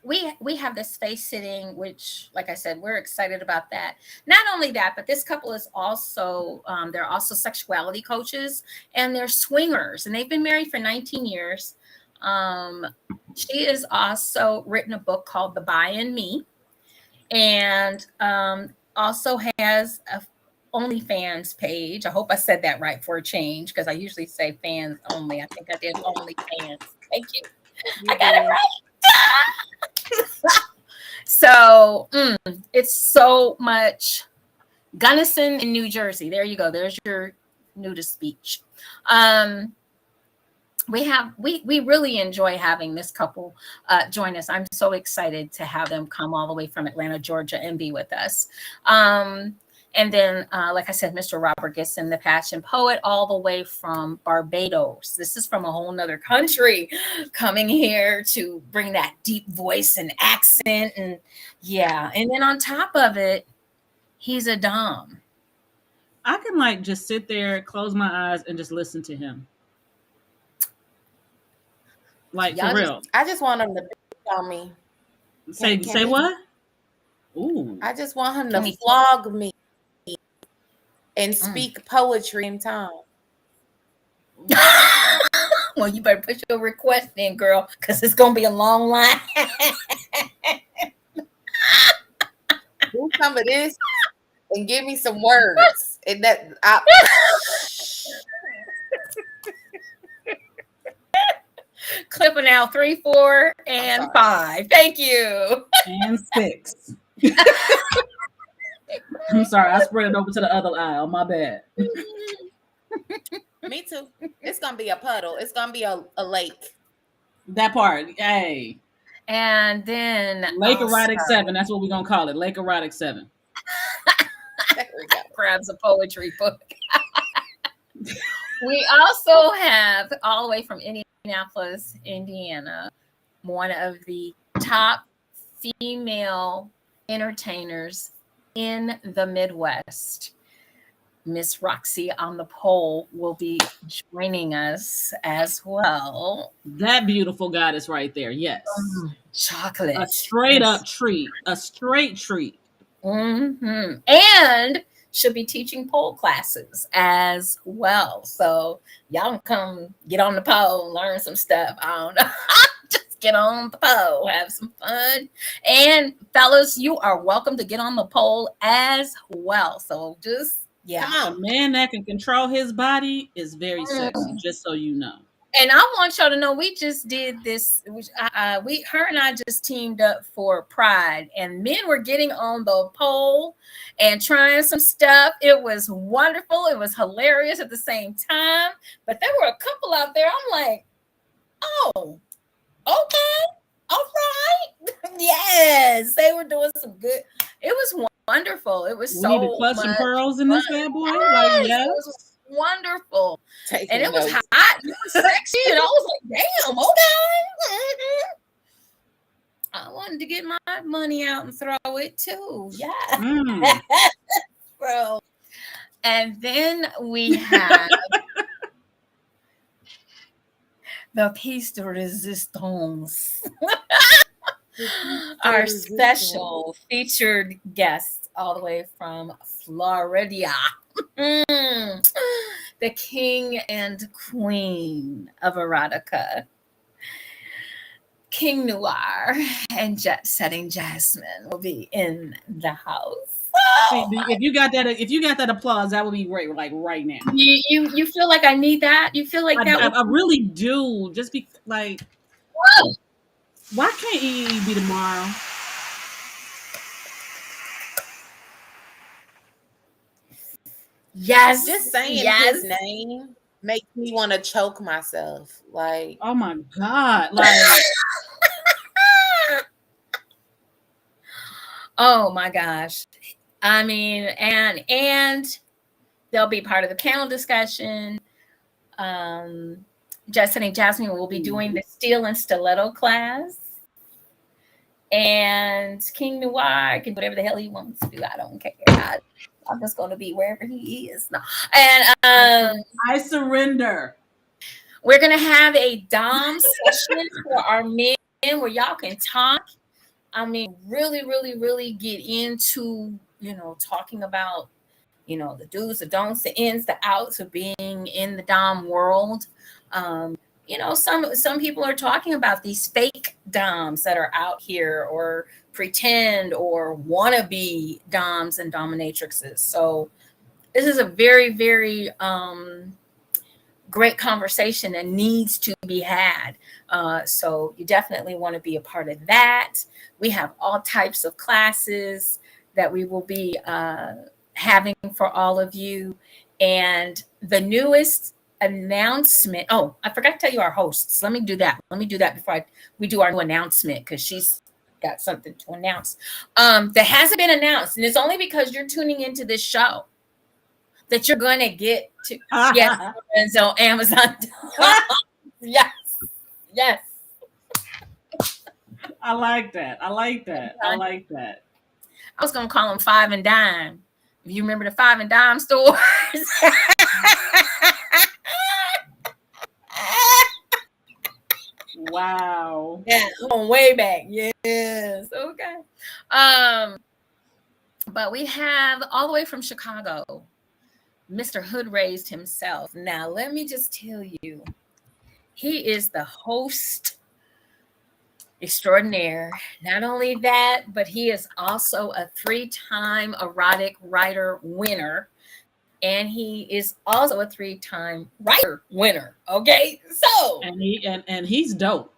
we have this space sitting, which, like I said, we're excited about that. Not only that, but this couple is also they're also sexuality coaches, and they're swingers, and they've been married for 19 years. She has also written a book called The Bi in Me, and also has a OnlyFans page. I hope I said that right for a change, because I usually say fans only. I think I did OnlyFans. Thank you. I got it right. So it's so much Gunnison in New Jersey. There you go. There's your nudist speech. We really enjoy having this couple join us. I'm so excited to have them come all the way from Atlanta, Georgia, and be with us. And then, like I said, Mr. Robert Gisson, the passion poet, all the way from Barbados. This is from a whole nother country, coming here to bring that deep voice and accent. And yeah. And then on top of it, he's a dom. I can just sit there, close my eyes, and just listen to him. For real. I just want him to on me. Say what? Ooh. I just want him to flog me and speak poetry in time. Well, you better put your request in, girl, because it's gonna be a long line. Do some of this and give me some words. And that Clipping out 3, 4, and 5. Thank you. And 6. I'm sorry, I spread it over to the other aisle. My bad. Me too. It's gonna be a puddle. It's gonna be a lake. That part, hey. And then Lake Erotic 7. That's what we're gonna call it. Lake Erotic 7. Grabs a poetry book. We also have, all the way from Indianapolis, Indiana, one of the top female entertainers in the Midwest. Miss Roxy on the pole will be joining us as well. That beautiful goddess right there. Yes. Chocolate. A straight up treat. A straight treat. Mm-hmm. And she'll be teaching pole classes as well. So y'all can come get on the pole, learn some stuff. I don't know. Just get on the pole, have some fun. And fellas, you are welcome to get on the pole as well. So just, yeah. A man that can control his body is very sexy, just so you know. And I want y'all to know, we just did this. Her and I just teamed up for Pride, and men were getting on the pole and trying some stuff. It was wonderful. It was hilarious at the same time. But there were a couple out there. I'm like, oh, okay. All right. Yes, they were doing some good. It was wonderful. It was We need to so clutch some much pearls in fun. this bad boy. Like, Yes, it was yes. wonderful. And Taking it was notes. hot. It was sexy. And I was like, damn, okay. I wanted to get my money out and throw it too. Yeah. Mm. Bro. And then we have the piece de resistance. Our special featured guest all the way from Florida. The king and queen of erotica, King Noir and Jet Setting Jasmine will be in the house. See, if you got that applause, that would be great. Like right now, You feel like I need that? You feel like that? I really do. Just be like, Whoa! why can't EE be tomorrow? Yes, Just saying yes. his name makes me want to choke myself. Like, Oh my god! Like, oh my gosh. I mean, and they'll be part of the panel discussion. Justin and Jasmine will be doing the steel and stiletto class. And King Noir can do whatever the hell he wants to do. I don't care. I'm just going to be wherever he is. No. And I surrender. we're going to have a Dom session for our men where y'all can talk. I mean, really, really, really get into, talking about, the do's, the don'ts, the ins, the outs of being in the Dom world. Some people are talking about these fake doms that are out here or pretend or wannabe doms and dominatrixes. So this is a very, very great conversation that needs to be had. So you definitely want to be a part of that. We have all types of classes that we will be having for all of you. And the newest announcement. Oh, I forgot to tell you our hosts. Let me do that before we do our new announcement, because she's got something to announce that hasn't been announced, and it's only because you're tuning into this show that you're going to get to. Yes, and so Amazon. Yes. I like that. I like that. I was going to call them Five and Dime. If you remember the Five and Dime stores. Wow. Yeah, going way back. Yes. Okay. But we have all the way from Chicago, Mr. Hood Raised himself. Now, let me just tell you, he is the host extraordinaire. Not only that, but he is also a 3-time erotic writer winner. And he is also a 3-time writer winner. Okay. So and he's dope.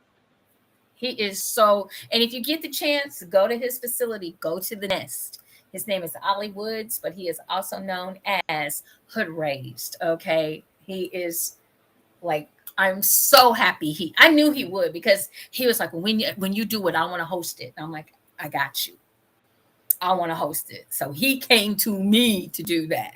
He is so, and if you get the chance, go to his facility, go to the Nest. His name is Ollie Woods, but he is also known as Hood Raised. Okay. He is like, I'm so happy I knew he would, because he was like, when you do it, I want to host it. And I'm like, I got you. I want to host it. So he came to me to do that.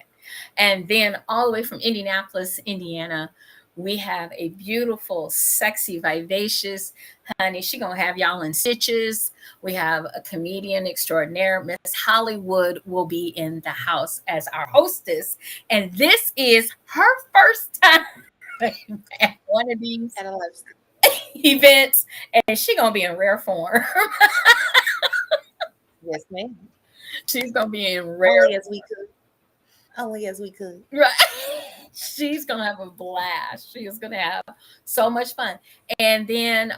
And then all the way from Indianapolis, Indiana, we have a beautiful, sexy, vivacious honey. She gonna have y'all in stitches. We have a comedian extraordinaire. Miss Hollywood will be in the house as our hostess. And this is her first time at one of these events. And she gonna be in rare form. Yes, ma'am. She's gonna be in rare. Only as we could. Right. She's gonna have a blast. She is gonna have so much fun. And then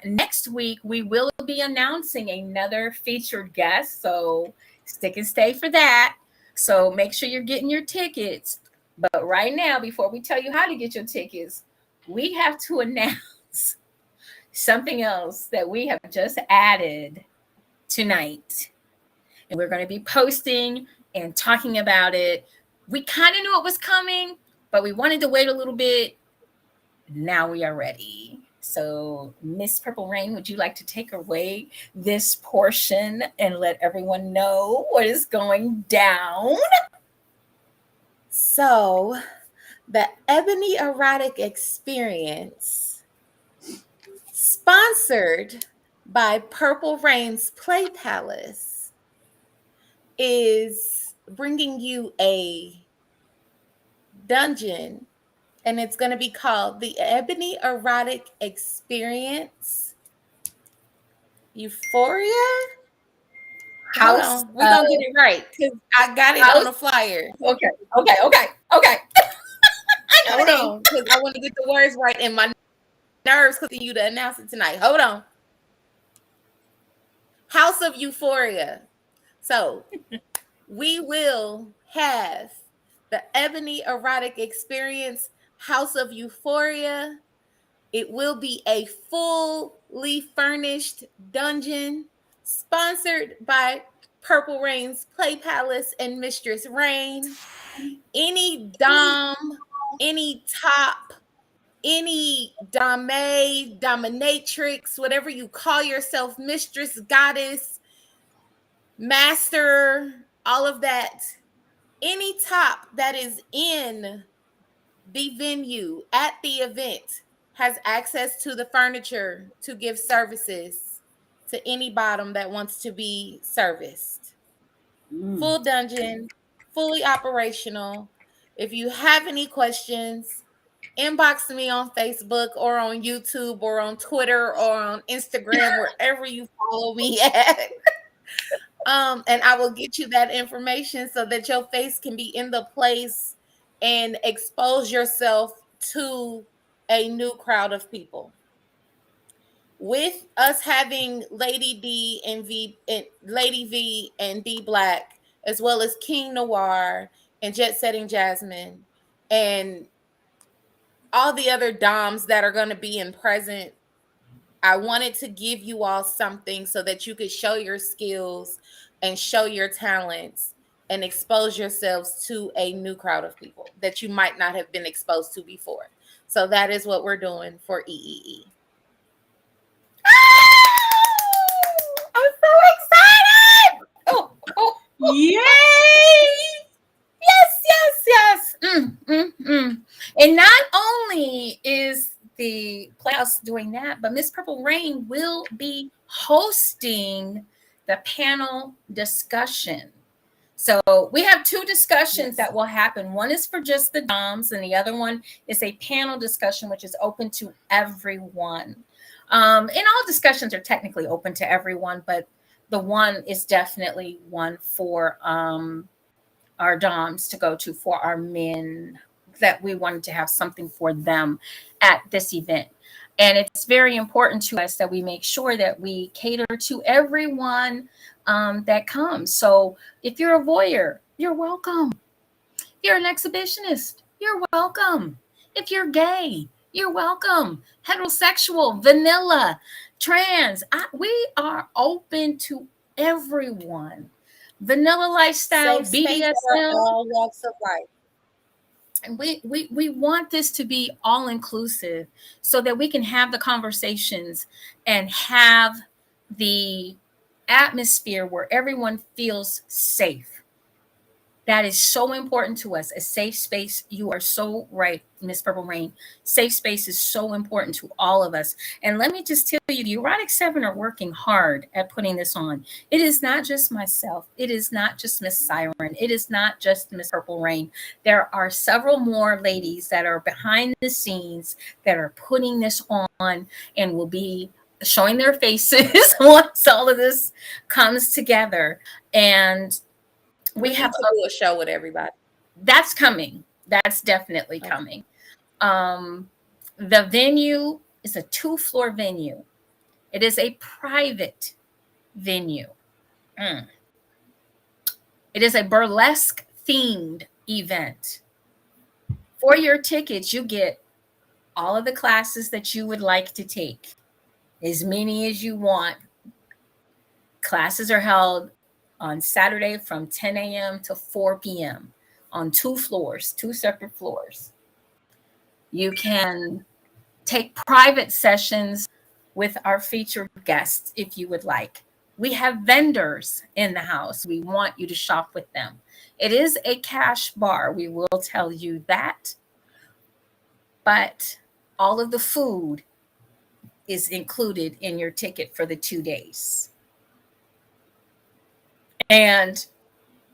next week we will be announcing another featured guest. So stick and stay for that. So make sure you're getting your tickets. But right now, before we tell you how to get your tickets, we have to announce something else that we have just added tonight. And we're going to be posting and talking about it. We kind of knew it was coming, but we wanted to wait a little bit. Now we are ready. So, Miss Purple Rain, would you like to take away this portion and let everyone know what is going down? So, the Ebony Erotic Experience, sponsored by Purple Rain's Play Palace, is bringing you a dungeon, and it's going to be called the Ebony Erotic Experience Euphoria. Hold House on, we're gonna get it right because I got it on the flyer. Okay. I know Hold the name. on, because I want to get the words right, and my nerves because you to announce it tonight. Hold on. House of Euphoria. So we will have the Ebony Erotic Experience House of Euphoria. It will be a fully furnished dungeon sponsored by Purple Rain's Play Palace and Mistress Rain. Any dom, any top, any dame, dominatrix, whatever you call yourself, mistress, goddess, master, all of that, any top that is in the venue at the event has access to the furniture to give services to any bottom that wants to be serviced. Full dungeon, fully operational. If you have any questions, inbox me on Facebook or on YouTube or on Twitter or on Instagram, wherever you follow me at. And I will get you that information so that your face can be in the place and expose yourself to a new crowd of people. With us having Lady D and Lady V and D Black, as well as King Noir and Jet Setting Jasmine, and all the other doms that are going to be in present, I wanted to give you all something so that you could show your skills and show your talents and expose yourselves to a new crowd of people that you might not have been exposed to before. So that is what we're doing for EEE. I'm so excited! Oh. Yay! Yes. And not only is the playoffs doing that, but Miss Purple Rain will be hosting the panel discussion. So we have two discussions that will happen. One is for just the DOMs, and the other one is a panel discussion, which is open to everyone. And all discussions are technically open to everyone, but the one is definitely one for our DOMs to go to, for our men, that we wanted to have something for them at this event. And it's very important to us that we make sure that we cater to everyone that comes. So if you're a voyeur, you're welcome. If you're an exhibitionist, you're welcome. If you're gay, you're welcome. Heterosexual, vanilla, trans, we are open to everyone. Vanilla lifestyle, BDSM. All walks of life. And we want this to be all inclusive so that we can have the conversations and have the atmosphere where everyone feels safe. That is so important to us. A safe space. You are so right, Miss Purple Rain. Safe space is so important to all of us. And let me just tell you, the Erotic 7 are working hard at putting this on. It is not just myself. It is not just Miss Siren. It is not just Miss Purple Rain. There are several more ladies that are behind the scenes that are putting this on and will be showing their faces once all of this comes together. And we have to do a show with everybody. That's coming. That's definitely coming. The venue is a 2-floor venue. It is a private venue. It is a burlesque themed event. For your tickets, you get all of the classes that you would like to take, as many as you want. Classes are held on Saturday from 10 a.m. to 4 p.m. on 2 floors, 2 separate floors. You can take private sessions with our featured guests if you would like. We have vendors in the house. We want you to shop with them. It is a cash bar. We will tell you that. But all of the food is included in your ticket for the 2 days. And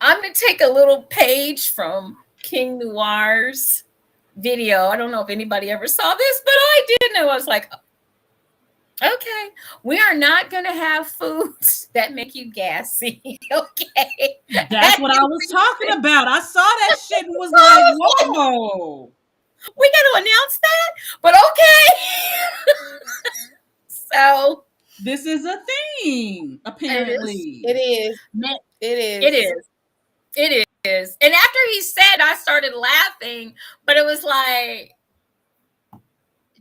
I'm going to take a little page from King Noir's video. I don't know if anybody ever saw this, but I did know. I was like, okay, we are not going to have foods that make you gassy. Okay. That's what I was talking about. I saw that shit and was like, whoa. We got to announce that, but okay. So this is a thing, apparently. It is. It is. And after he said, I started laughing, but it was like,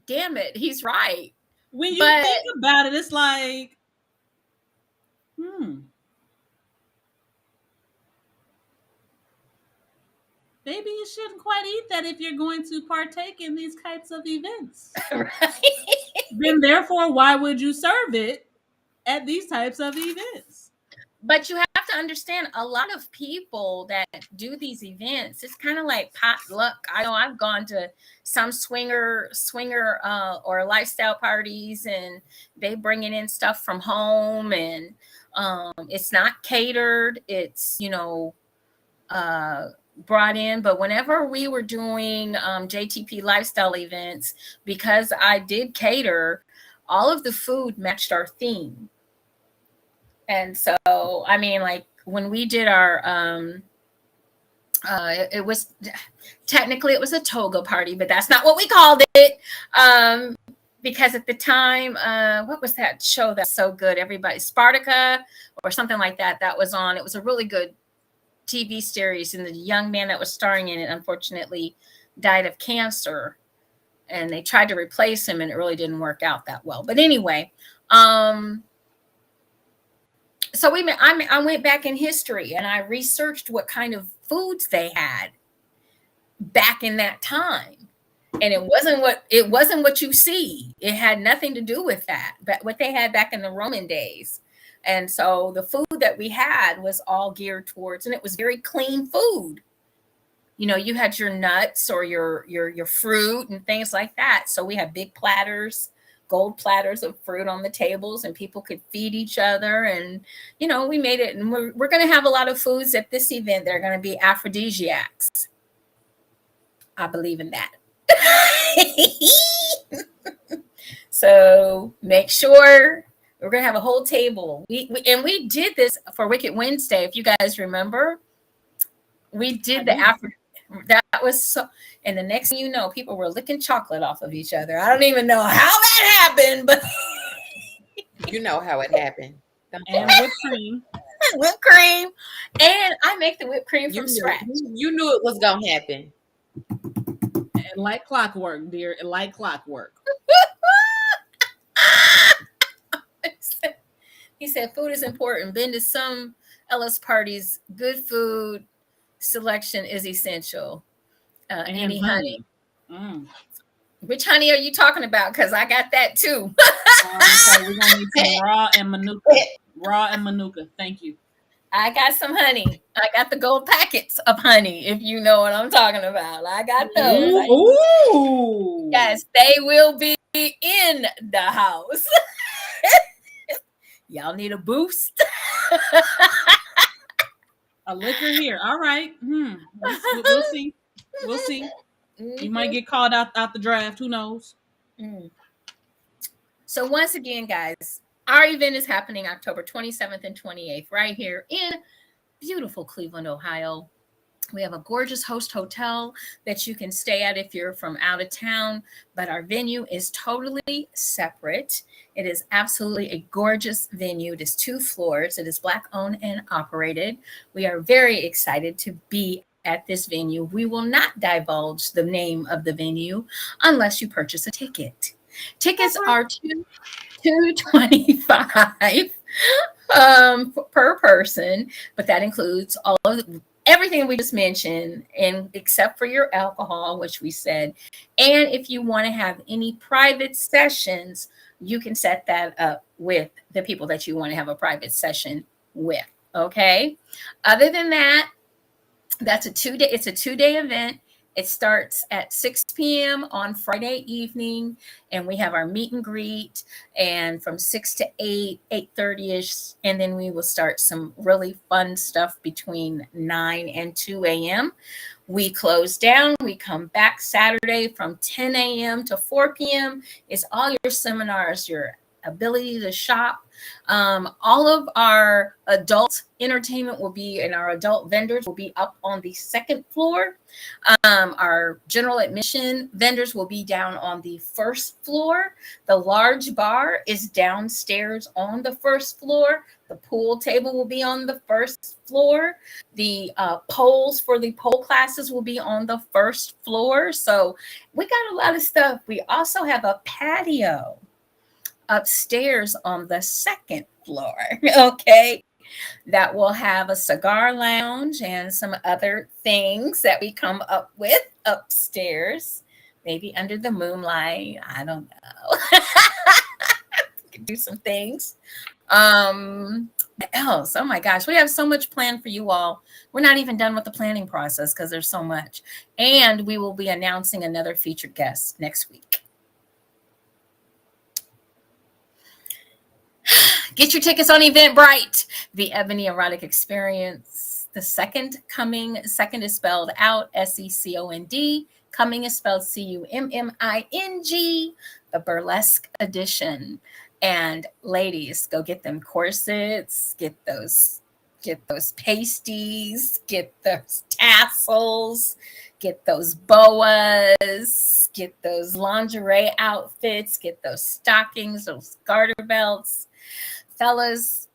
damn it, he's right. When you think about it, it's like, maybe you shouldn't quite eat that if you're going to partake in these types of events. Right. Then therefore, why would you serve it at these types of events? But you have to understand, a lot of people that do these events, it's kind of like potluck. I know I've gone to some swinger or lifestyle parties, and they bringing in stuff from home, and it's not catered. It's, brought in. But whenever we were doing JTP lifestyle events, because I did cater, all of the food matched our theme. And so, I mean, like when we did our, it was technically it was a toga party, but that's not what we called it. Because at the time, what was that show that's so good? Everybody, Spartacus or something like that, that was on. It was a really good TV series, and the young man that was starring in it, unfortunately, died of cancer. And they tried to replace him, and it really didn't work out that well. But anyway, so I went back in history and I researched what kind of foods they had back in that time. And it wasn't what you see. It had nothing to do with that, but what they had back in the Roman days. And so the food that we had was all geared towards, and it was very clean food. You had your nuts or your fruit and things like that. So we had big platters, gold platters of fruit on the tables, and people could feed each other. And, we made it. And we're going to have a lot of foods at this event. They're going to be aphrodisiacs. I believe in that. So make sure we're going to have a whole table. We did this for Wicked Wednesday. If you guys remember, we did that was so, and the next thing you know, people were licking chocolate off of each other. I don't even know how that happened, but you know how it happened. And whipped cream. Whipped cream. And I make the whipped cream from scratch. You knew it was going to happen. And like clockwork, dear. And like clockwork. He said food is important. Been to some Ellis parties. Good food selection is essential. Any honey. Which honey are you talking about? Because I got that too. Okay, we're gonna need some raw and manuka. Thank you. I got some honey. I got the gold packets of honey, if you know what I'm talking about. I got those. Ooh. Yes, they will be in the house. Y'all need a boost. A liquor here. All right. We'll see. We'll see. Mm-hmm. You might get called out the draft. Who knows? So once again, guys, our event is happening October 27th and 28th right here in beautiful Cleveland, Ohio. We have a gorgeous host hotel that you can stay at if you're from out of town, but our venue is totally separate. It is absolutely a gorgeous venue. It is 2 floors. It is Black owned and operated. We are very excited to be at this venue. We will not divulge the name of the venue unless you purchase a ticket. Tickets are $225 per person, but that includes all of everything we just mentioned, and except for your alcohol, which we said. And if you want to have any private sessions, you can set that up with the people that you want to have a private session with. Okay. Other than that, it's a 2-day event. It starts at 6 p.m. on Friday evening, and we have our meet and greet, and from 6 to 8, 8:30ish, and then we will start some really fun stuff between 9 and 2 a.m. We close down. We come back Saturday from 10 a.m. to 4 p.m. It's all your seminars, your ability to shop. All of our adult entertainment will be, and our adult vendors will be up on the second floor. Our general admission vendors will be down on the first floor. The large bar is downstairs on the first floor. The pool table will be on the first floor. The poles for the pole classes will be on the first floor. So we got a lot of stuff. We also have a patio upstairs on the second floor. Okay. That will have a cigar lounge and some other things that we come up with upstairs, maybe under the moonlight. I don't know. Do some things. What else? Oh my gosh, we have so much planned for you all. We're not even done with the planning process because there's so much. And we will be announcing another featured guest next week. Get your tickets on Eventbrite. The Ebony Erotic Experience. The second coming. Second is spelled out SECOND. Coming is spelled CUMMING. The burlesque edition. And ladies, go get them corsets. Get those pasties. Get those tassels. Get those boas. Get those lingerie outfits. Get those stockings. Those garter belts. Fellas,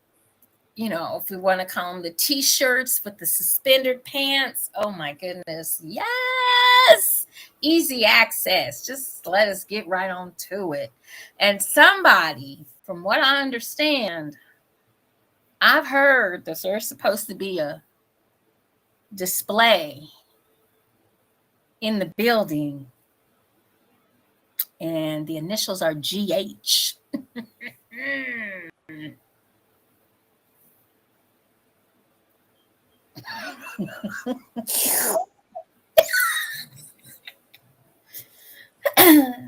you know, if we want to call them the t-shirts with the suspended pants, oh my goodness, yes, easy access. Just let us get right on to it. And somebody, from what I understand, I've heard that there's supposed to be a display in the building, and the initials are GH.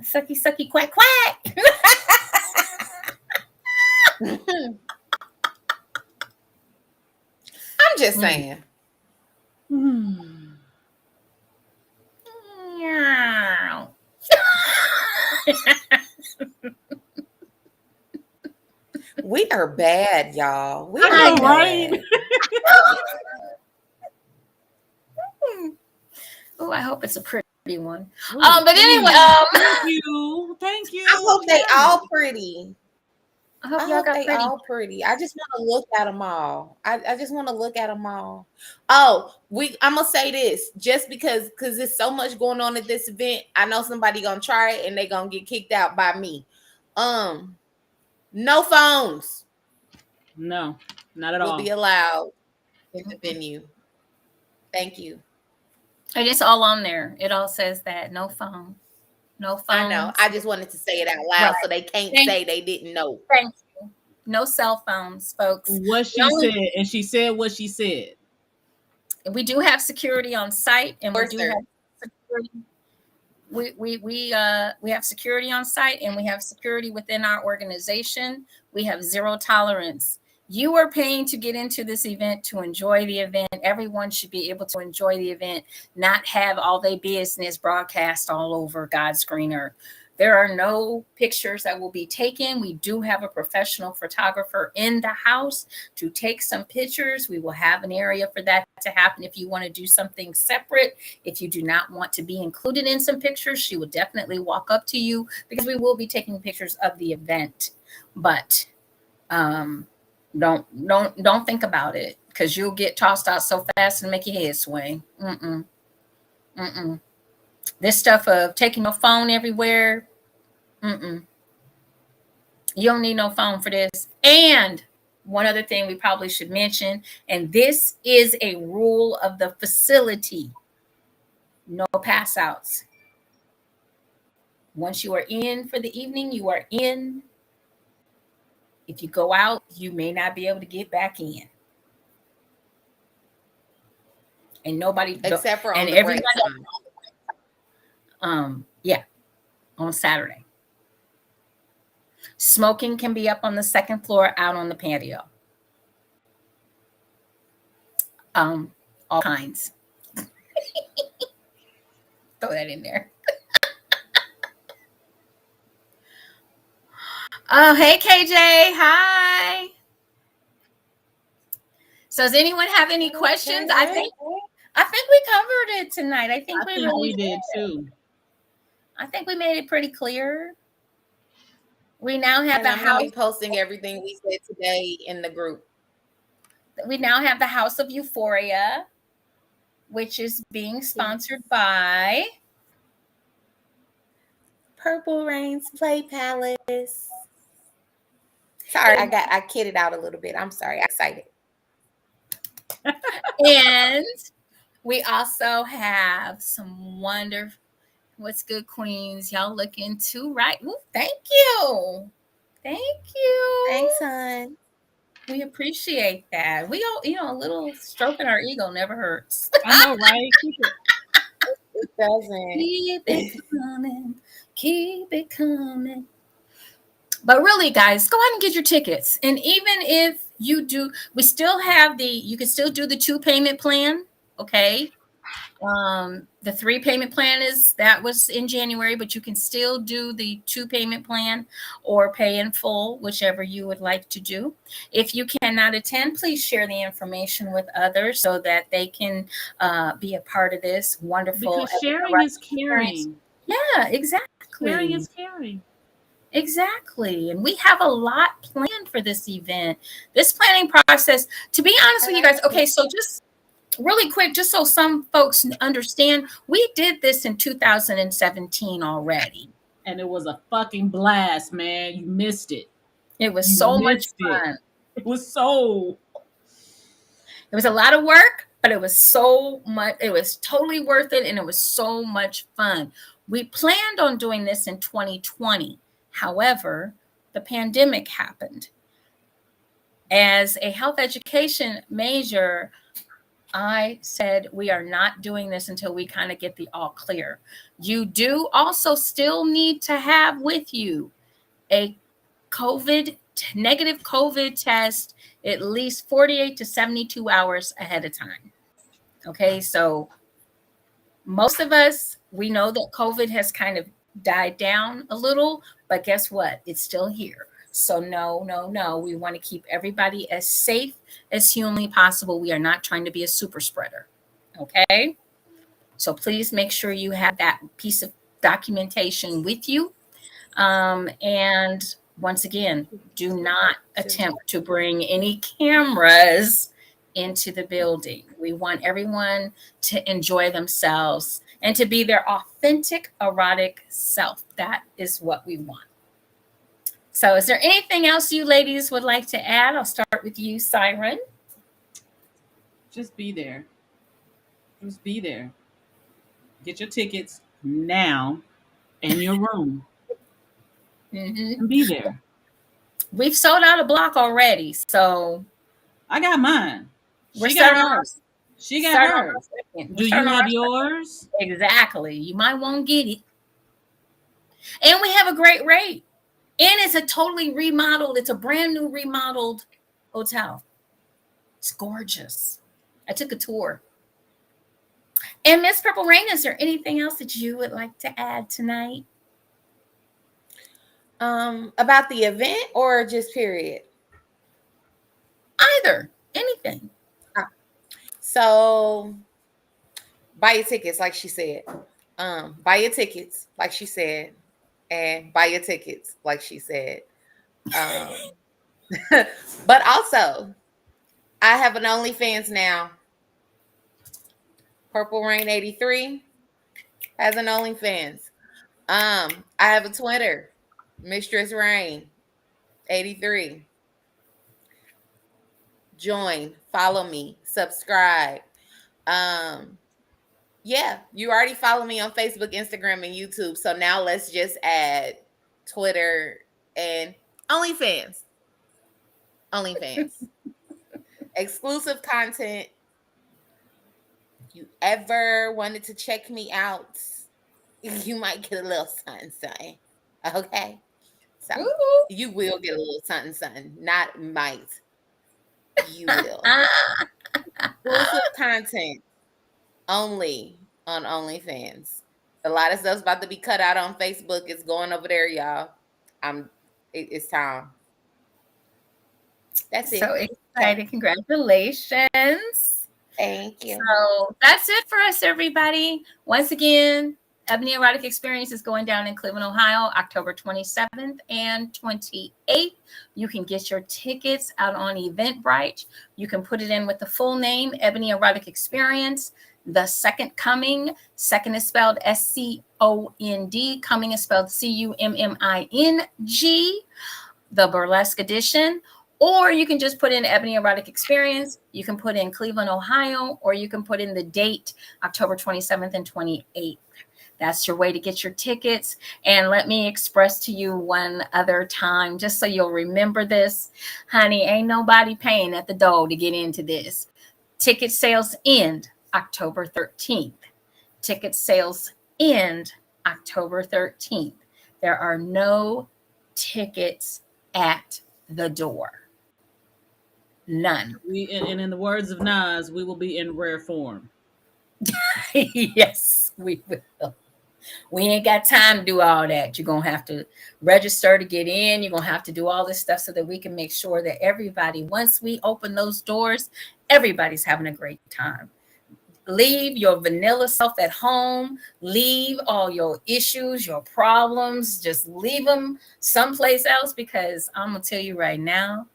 Sucky, sucky, quack, quack. I'm just saying. We are bad, y'all. We I are know, right? Oh, I hope it's a pretty one. Ooh, But anyway, thank you. I hope they all pretty. I hope I y'all hope got they pretty. all pretty. I just want to look at them all. I just want to look at them all. Oh, I'm gonna say this just because there's so much going on at this event. I know somebody gonna try it and they gonna get kicked out by me. No phones. No, not at will all. be allowed in the venue. Thank you. And it's all on there. It all says that no phone. No phone. I know. I just wanted to say it out loud so they can't say they didn't know. Thank you. No cell phones, folks. What she said, and she said what she said. We do have security on site, and we do have security. We have security on site, and we have security within our organization. We have zero tolerance. You are paying to get into this event to enjoy the event. Everyone should be able to enjoy the event, not have all their business broadcast all over God's green earth. There are no pictures that will be taken. We do have a professional photographer in the house to take some pictures. We will have an area for that to happen if you want to do something separate. If you do not want to be included in some pictures, she will definitely walk up to you because we will be taking pictures of the event. But don't think about it because you'll get tossed out so fast and make your head swing. This stuff of taking your phone everywhere, you don't need no phone for this. And one other thing we probably should mention, and this is a rule of the facility: no pass outs. Once you are in for the evening, you are in. If you go out, you may not be able to get back in. And nobody, except for on and the break everybody, time. Yeah, on Saturday. Smoking can be up on the second floor, out on the patio. All kinds. Throw that in there. Oh, hey KJ, hi. So does anyone have any questions? I think we covered it tonight. I think we did too. I think we made it pretty clear. We now have I'm gonna be posting everything we said today in the group. We now have the House of Euphoria, which is being sponsored by Purple Rain's Play Palace. Sorry, I kidded out a little bit. I'm sorry. I'm excited. And we also have some wonderful, what's good, queens? Y'all looking too right. Ooh, thank you. Thank you. Thanks, hon. We appreciate that. We all, a little stroking our ego never hurts. I know, right? It doesn't. Keep it coming. Keep it coming. But really, guys, go ahead and get your tickets. And even if you do, we still have you can still do the 2-payment plan. Okay. The 3-payment plan that was in January, but you can still do the 2-payment plan or pay in full, whichever you would like to do. If you cannot attend, please share the information with others so that they can be a part of this wonderful. Because sharing is caring. Yeah, exactly. Sharing is caring. Exactly. And we have a lot planned for this event. This planning process, to be honest with you guys, okay, so just really quick, just so some folks understand, we did this in 2017 already. And it was a fucking blast, man. You missed it. It was so much fun. It was a lot of work, but it was so much, it was totally worth it, and it was so much fun. We planned on doing this in 2020. However, the pandemic happened. As a health education major, I said, we are not doing this until we kind of get the all clear. You do also still need to have with you a negative COVID test at least 48 to 72 hours ahead of time. Okay, so most of us, we know that COVID has kind of died down a little, but guess what? It's still here. So no. We want to keep everybody as safe as humanly possible. We are not trying to be a super spreader. Okay. So please make sure you have that piece of documentation with you. And once again, do not attempt to bring any cameras into the building. We want everyone to enjoy themselves and to be their authentic erotic self. That is what we want. So is there anything else you ladies would like to add? I'll start with you, Siren. Just be there. Just be there. Get your tickets now in your room. And be there. We've sold out a block already, so I got mine. She got hers. She got hers. Do you have yours? Exactly. You might won't get it. And we have a great rate. And it's a totally remodeled, it's a brand new remodeled hotel. It's gorgeous. I took a tour. And Miss Purple Rain, is there anything else that you would like to add tonight? About the event or just period? Either. Anything. So buy your tickets, like she said. Buy your tickets, like she said. And buy your tickets, like she said. But also, I have an OnlyFans now. Purple Rain 83 has an OnlyFans. I have a Twitter, Mistress Rain 83. join, follow me, subscribe. Yeah, you already follow me on Facebook, Instagram, and YouTube. So now let's just add Twitter and OnlyFans. OnlyFans. Exclusive content. If you ever wanted to check me out, you might get a little something. Okay? So Ooh. you will get a little something. Not might. You will. Exclusive content only on OnlyFans. A lot of stuff's about to be cut out on Facebook. It's going over there, y'all. It's time. That's it. So excited. Congratulations. Thank you. So that's it for us, everybody. Once again, Ebony Erotic Experience is going down in Cleveland, Ohio, October 27th and 28th. You can get your tickets out on Eventbrite. You can put it in with the full name, Ebony Erotic Experience. The Second Coming. Second is spelled SCOND. Coming is spelled CUMMING. The Burlesque Edition. Or you can just put in Ebony Erotic Experience. You can put in Cleveland, Ohio, or you can put in the date, October 27th and 28th. That's your way to get your tickets. And let me express to you one other time, just so you'll remember this. Honey, ain't nobody paying at the door to get into this. Ticket sales end October 13th. Ticket sales end October 13th. There are no tickets at the door. None. And in the words of Nas, we will be in rare form. Yes, we will. We ain't got time to do all that. You're going to have to register to get in. You're going to have to do all this stuff so that we can make sure that everybody, once we open those doors, everybody's having a great time. Leave your vanilla self at home. Leave all your issues, your problems. Just leave them someplace else, because I'm going to tell you right now,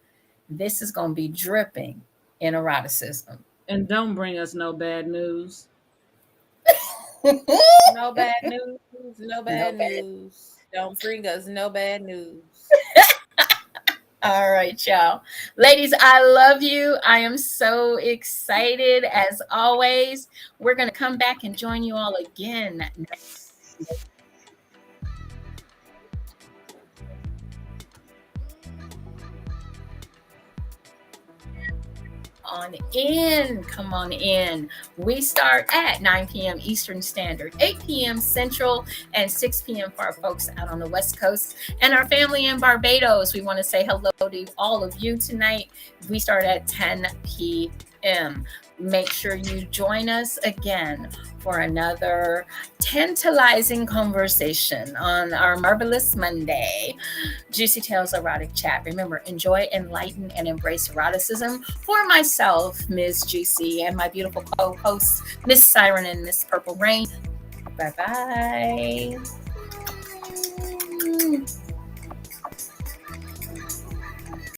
this is going to be dripping in eroticism. And don't bring us no bad news. No bad news. No bad news. Don't bring us no bad news. All right, y'all. Ladies, I love you. I am so excited. As always, we're going to come back and join you all again next week. On in. Come on in. We start at 9 p.m. Eastern Standard, 8 p.m. Central, and 6 p.m. for our folks out on the West Coast and our family in Barbados. We want to say hello to all of you tonight. We start at 10 p.m. Make sure you join us again for another tantalizing conversation on our Marvelous Monday, JewCee Tales Erotic Chat. Remember, enjoy, enlighten, and embrace eroticism. For myself, Ms. JewCee, and my beautiful co-hosts, Miss Siren and Miss Purple Rain. Bye-bye.